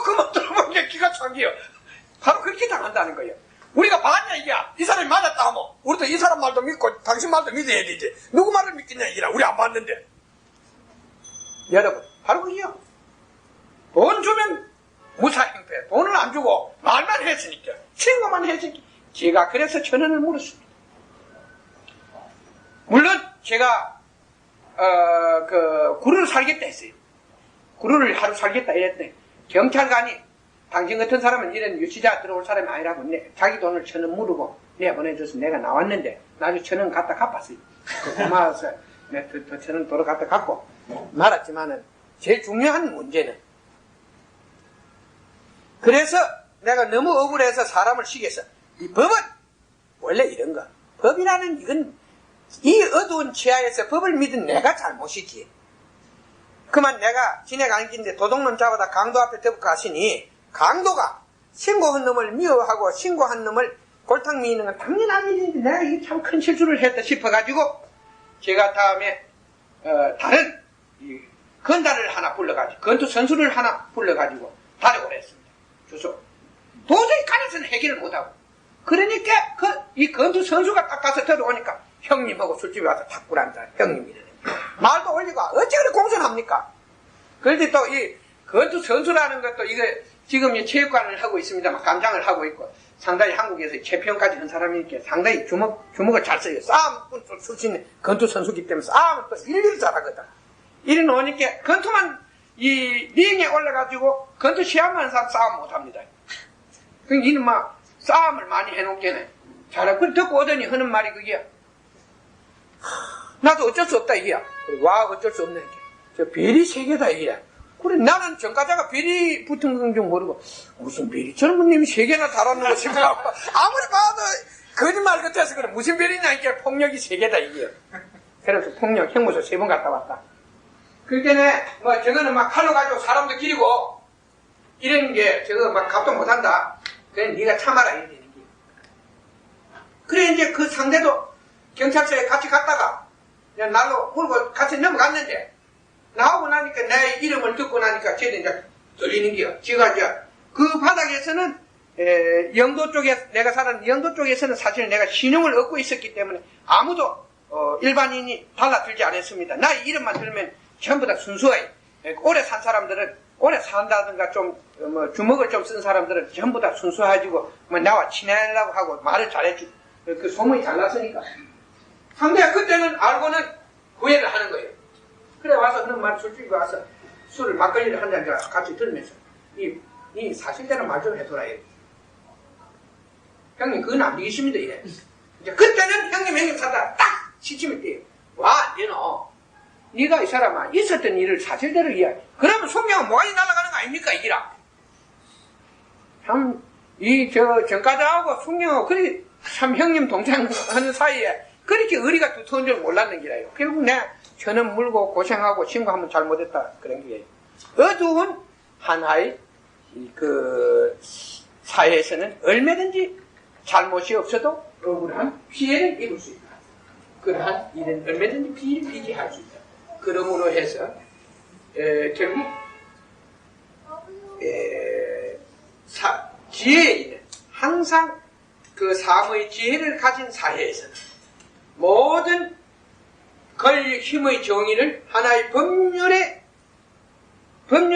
그만 들어보니까 기가 차기요. 바로 그렇게 당한다는 거예요. 우리가 봤냐 이게. 이 사람이 맞았다 하면 우리도 이 사람 말도 믿고 당신 말도 믿어야 되지. 누구 말을 믿겠냐 이라. 우리 안 봤는데. 여러분 바로 그게요. 돈 주면 무사행패. 돈을 안 주고 말만 했으니까 친구만 했으니까 제가 그래서 1,000원을 물었습니다. 물론 제가 구루를 살겠다 했어요. 구루를 하루 살겠다 이랬더니 경찰관이 당신 같은 사람은 이런 유치자 들어올 사람이 아니라고 자기 돈을 1,000원 물고 내보내줘서 내가 나왔는데 나중에 1,000원 갖다 갚았어요. 고마워서 내가 더 1,000원 도로 갖다 갚고 말았지만은 제일 중요한 문제는 그래서 내가 너무 억울해서 사람을 시켰어. 이 법은 원래 이런 거. 법이라는 이건 이 어두운 치하에서 법을 믿은 내가 잘못이지. 그만 내가 지네가 안긴데 도둑놈 잡아다 강도 앞에 데리고 가시니 강도가 신고한 놈을 미워하고 신고한 놈을 골탕 미는 건 당연한 일인데 내가 이게 참 큰 실수를 했다 싶어가지고 제가 다음에 다른 건달을 하나 불러가지고 건투 선수를 하나 불러가지고 다려오라 했습니다. 주소. 도저히 가려서는 해결을 못하고 그러니까 이 건투 선수가 딱 가서 들어오니까 형님하고 술집에 와서 탁 불한다. 형님이래. 말도 올리고 어찌 그렇게 공손합니까? 그런데 또 이 건투 선수라는 것도 이거 지금 이 체육관을 하고 있습니다만 감장을 하고 있고 상당히 한국에서 챔피언까지 한 사람이니까 상당히 주먹을 잘 써요. 싸움꾼 출신 건투 선수기 때문에 싸움을 또 일일이 잘하거든. 이리 놓으니까 건투만 이 링에 올라가지고 건투 시합만 하는 사람 싸움 못합니다. 그러니까 이는 막 싸움을 많이 해놓겠네. 잘하고 그걸 듣고 오더니 하는 말이 그게야. 나도 어쩔 수 없다 이게야. 와 어쩔 수 없네. 저 별이 3개다 이게야. 그래 나는 전과자가 별이 붙은 건 좀 모르고 무슨 별이 젊은님이 3개나 달았는 거 싶어. 아무리 봐도 거짓말 같아서 그래. 무슨 별이냐 이게 폭력이 3개다 이게야. 그래서 폭력 형무소 3번 갔다 왔다. 그때는 뭐 저거는 막 칼로 가지고 사람도 기리고 이런 게 저거 막 값도 못한다. 그래 네가 참아라 이래 되는 게. 그래 이제 그 상대도 경찰서에 같이 갔다가 날로 물고 같이 넘어갔는데 나오고 나니까 내 이름을 듣고 나니까 쟤는 이제 떨리는 게요. 지가 이제 그 바닥에서는 영도 쪽에 내가 사는 영도 쪽에서는 사실 내가 신용을 얻고 있었기 때문에 아무도 일반인이 달라들지 않았습니다. 나의 이름만 들으면 전부 다 순수해. 오래 산 사람들은 오래 산다든가 좀 주먹을 좀 쓴 사람들은 전부 다 순수해지고 뭐 나와 친해하려고 하고 말을 잘해주고 그 소문이 잘 났으니까 상대가 그때는 알고는 후회를 하는 거예요. 그래 와서 그런 말 술집에 와서 술을 막걸리를 한 잔 같이 들으면서 이 사실대로 말 좀 해줘라 이래. 형님 그건 안 되겠습니다 이래. 이제 그때는 형님 사다 딱 시침이 돼요. 와 얘너 네가 이 사람아 있었던 일을 사실대로 이야기. 그러면 속력은 뭐가 날아가는 거 아닙니까 이기라. 참 이 전과자하고 숙녀하고 그리 참 형님 동생 하는 사이에 그렇게 의리가 두터운 줄 몰랐는 기라요. 결국 내가 1,000원 물고 고생하고 신고하면 잘못했다 그런 게 어두운 하나의 그 사회에서는 얼마든지 잘못이 없어도 억울한 피해를 입을 수 있다. 그러한 일은 얼마든지 피해를 피지할 수 있다. 그러므로 해서 결국 지혜인은 항상 그 삶의 지혜를 가진 사회에서는 모든 권력 힘의 정의를 하나의 법률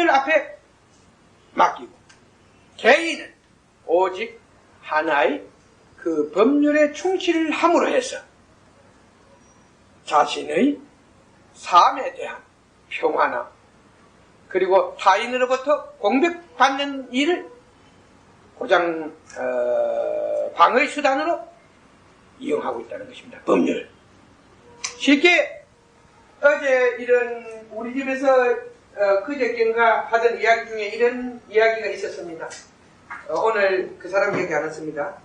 앞에 맡기고, 개인은 오직 하나의 그 법률에 충실을 함으로 해서 자신의 삶에 대한 평화나 그리고 타인으로부터 공격받는 일을 고장 방어의 수단으로 이용하고 있다는 것입니다. 법률을. 쉽게 어제 이런 우리 집에서 그저께인가 하던 이야기 중에 이런 이야기가 있었습니다. 오늘 그 사람 얘기 안 했습니다.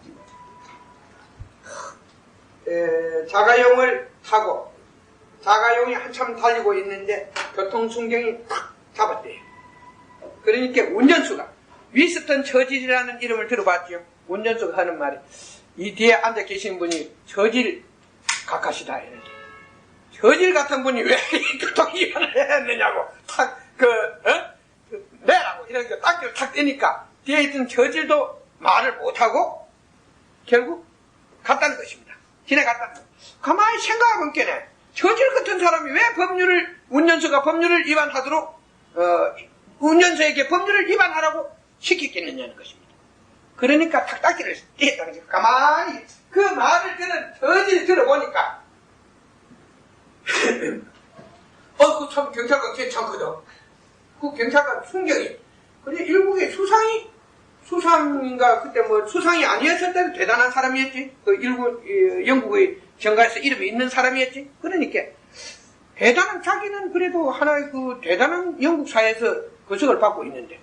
자가용을 타고 자가용이 한참 달리고 있는데 교통순경이 탁 잡았대요. 그러니까 운전수가 위스턴 처질이라는 이름을 들어봤죠. 운전수가 하는 말이 이 뒤에 앉아 계신 분이 처질 각하시다 이렇게. 처질 같은 분이 왜 교통위반을 했느냐고 탁 내라고 이렇게 딱지를 탁 떼니까 뒤에 있던 처질도 말을 못하고 결국 갔다는 것입니다. 지나갔다는 것. 가만히 생각해본 게네. 처질 같은 사람이 왜 운전수가 법률을 위반하도록 운전수에게 법률을 위반하라고 시켰겠느냐는 것입니다. 그러니까 탁딱지를 떼었다는 거죠. 가만히 그 말을 들은 처질이 들어보니까 그 참 경찰관 괜찮거든. 그 경찰관 순경이 근데 일국의 수상인가 그때 뭐 수상이 아니었을 때도 대단한 사람이었지. 그 영국의 정가에서 이름이 있는 사람이었지. 그러니까 자기는 그래도 하나의 그 대단한 영국 사회에서 거석을 받고 있는데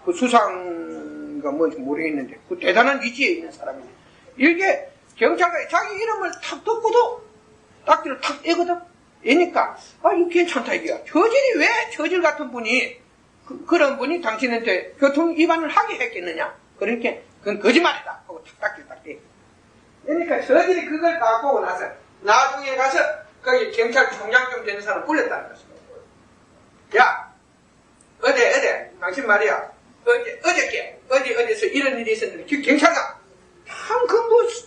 그 수상인가 뭔지 모르겠는데 그 대단한 위치에 있는 사람인데 이게 경찰관이 자기 이름을 탁 덮고도 딱지를 탁 떼거든. 그러니까 이거 괜찮다 이거야. 처질 같은 분이 그런 분이 당신한테 교통 위반을 하게 했겠느냐. 그러니까 그건 거짓말이다 하고 탁 떼. 그러니까 처질이 그걸 다 보고 나서 나중에 가서 거기 경찰총장쯤 되는 사람 불렸다는 것입니다. 야, 어제 당신 말이야. 어디에서 이런 일이 있었는데 경찰관 참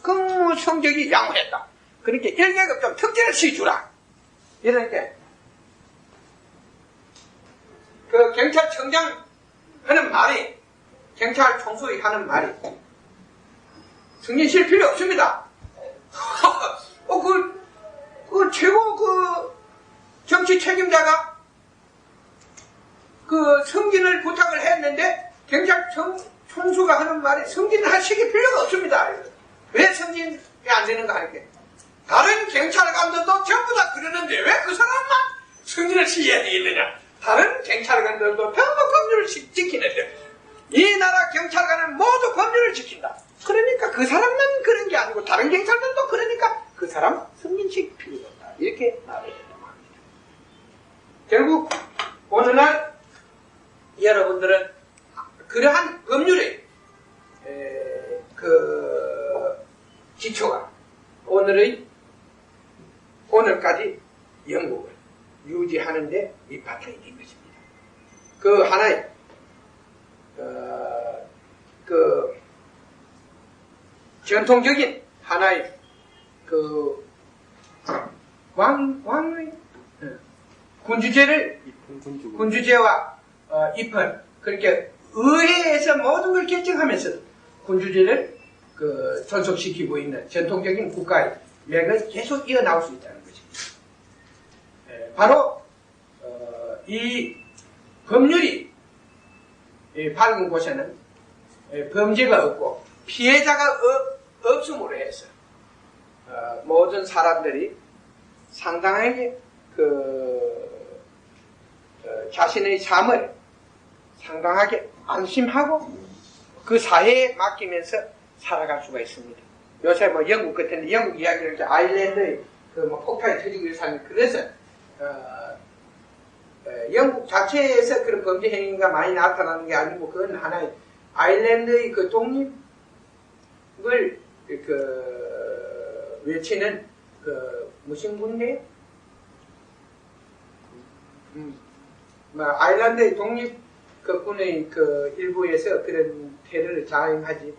근무 성적이 양호했다. 그러니까 일계급 좀 특진을 시주라. 이러니까 그 경찰청장 하는 말이 경찰 총수의 하는 말이 승진실 필요 없습니다. 그 최고 그 정치 책임자가 그 승진을 부탁을 했는데 경찰 총수가 하는 말이 승진하시기 필요가 없습니다. 왜 승진이 안 되는가 하니까 다른 경찰관들도 전부 다 그러는데 왜 그 사람만 승진을 시켜야 되겠느냐. 다른 경찰관들도 전부 법률을 지키는데 이 나라 경찰관은 모두 법률을 지킨다. 그러니까 그 사람만 그런 게 아니고 다른 경찰들도 그러니까 그 사람 승진시킬 필요가 없다. 이렇게 말을 했다고 합니다. 결국 오늘날 여러분들은 그러한 법률의 그 기초가 오늘까지 영국을 유지하는데 이 바탕이 된 것입니다. 그 하나의 그 전통적인 하나의 그 왕의 군주제와 입헌 그렇게 의회에서 모든 걸 결정하면서 군주제를 그 존속시키고 있는 전통적인 국가의 맥을 계속 이어나올 수 있다는 것입니다. 바로 이 법률이 밝은 곳에는 범죄가 없고 피해자가 없음으로 해서 모든 사람들이 상당하게 자신의 삶을 상당하게 안심하고 그 사회에 맡기면서 살아갈 수가 있습니다. 요새 뭐 영국 같은 영국 이야기를 이제 아일랜드의 그 뭐 폭탄이 터지고 있었는데 그래서 영국 자체에서 그런 범죄 행위가 많이 나타나는 게 아니고 그건 하나의 아일랜드의 그 독립을 외치는 그 무슨 군대? 아일랜드의 독립 그 군의 그 일부에서 그런 테러를 자행하지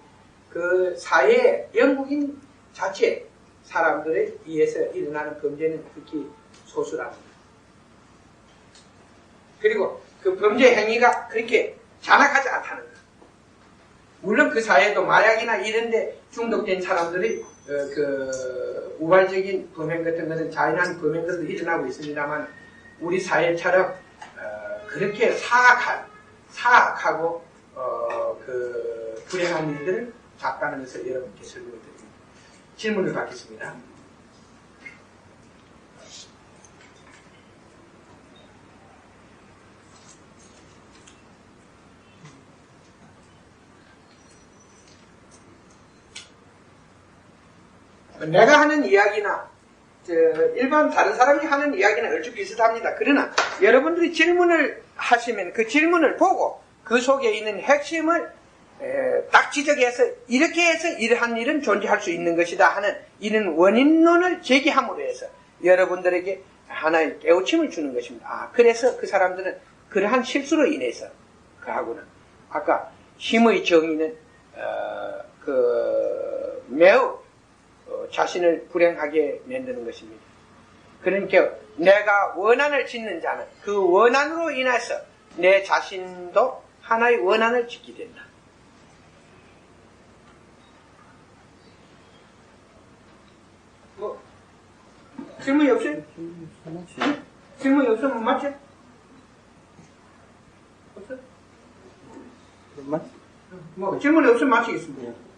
그 사회에 영국인 자체 사람들에 의해서 일어나는 범죄는 특히 소수라는 거예요. 그리고 그 범죄 행위가 그렇게 잔악하지 않다는 거예요. 물론 그 사회에도 마약이나 이런데 중독된 사람들이 그 우발적인 범행 같은 것은 잔인한 범행들도 일어나고 있습니다만 우리 사회처럼 그렇게 사악하고 그 불행한 일들은 작다는 것을 여러분께 설명을 드립니다. 질문을 받겠습니다. 내가 하는 이야기나 일반 다른 사람이 하는 이야기는 얼추 비슷합니다. 그러나 여러분들이 질문을 하시면 그 질문을 보고 그 속에 있는 핵심을 딱 지적해서 이렇게 해서 이러한 일은 존재할 수 있는 것이다 하는 이런 원인론을 제기함으로 해서 여러분들에게 하나의 깨우침을 주는 것입니다. 아, 그래서 그 사람들은 그러한 실수로 인해서 그하고는 아까 힘의 정의는 매우 자신을 불행하게 만드는 것입니다. 그러니까 내가 원한을 짓는 자는 그 원한으로 인해서 내 자신도 하나의 원한을 짓게 된다. 뭐 질문이 없어요? 질문이 없으면 맞죠? 없어요? 뭐 질문이 없으면 마치겠습니다.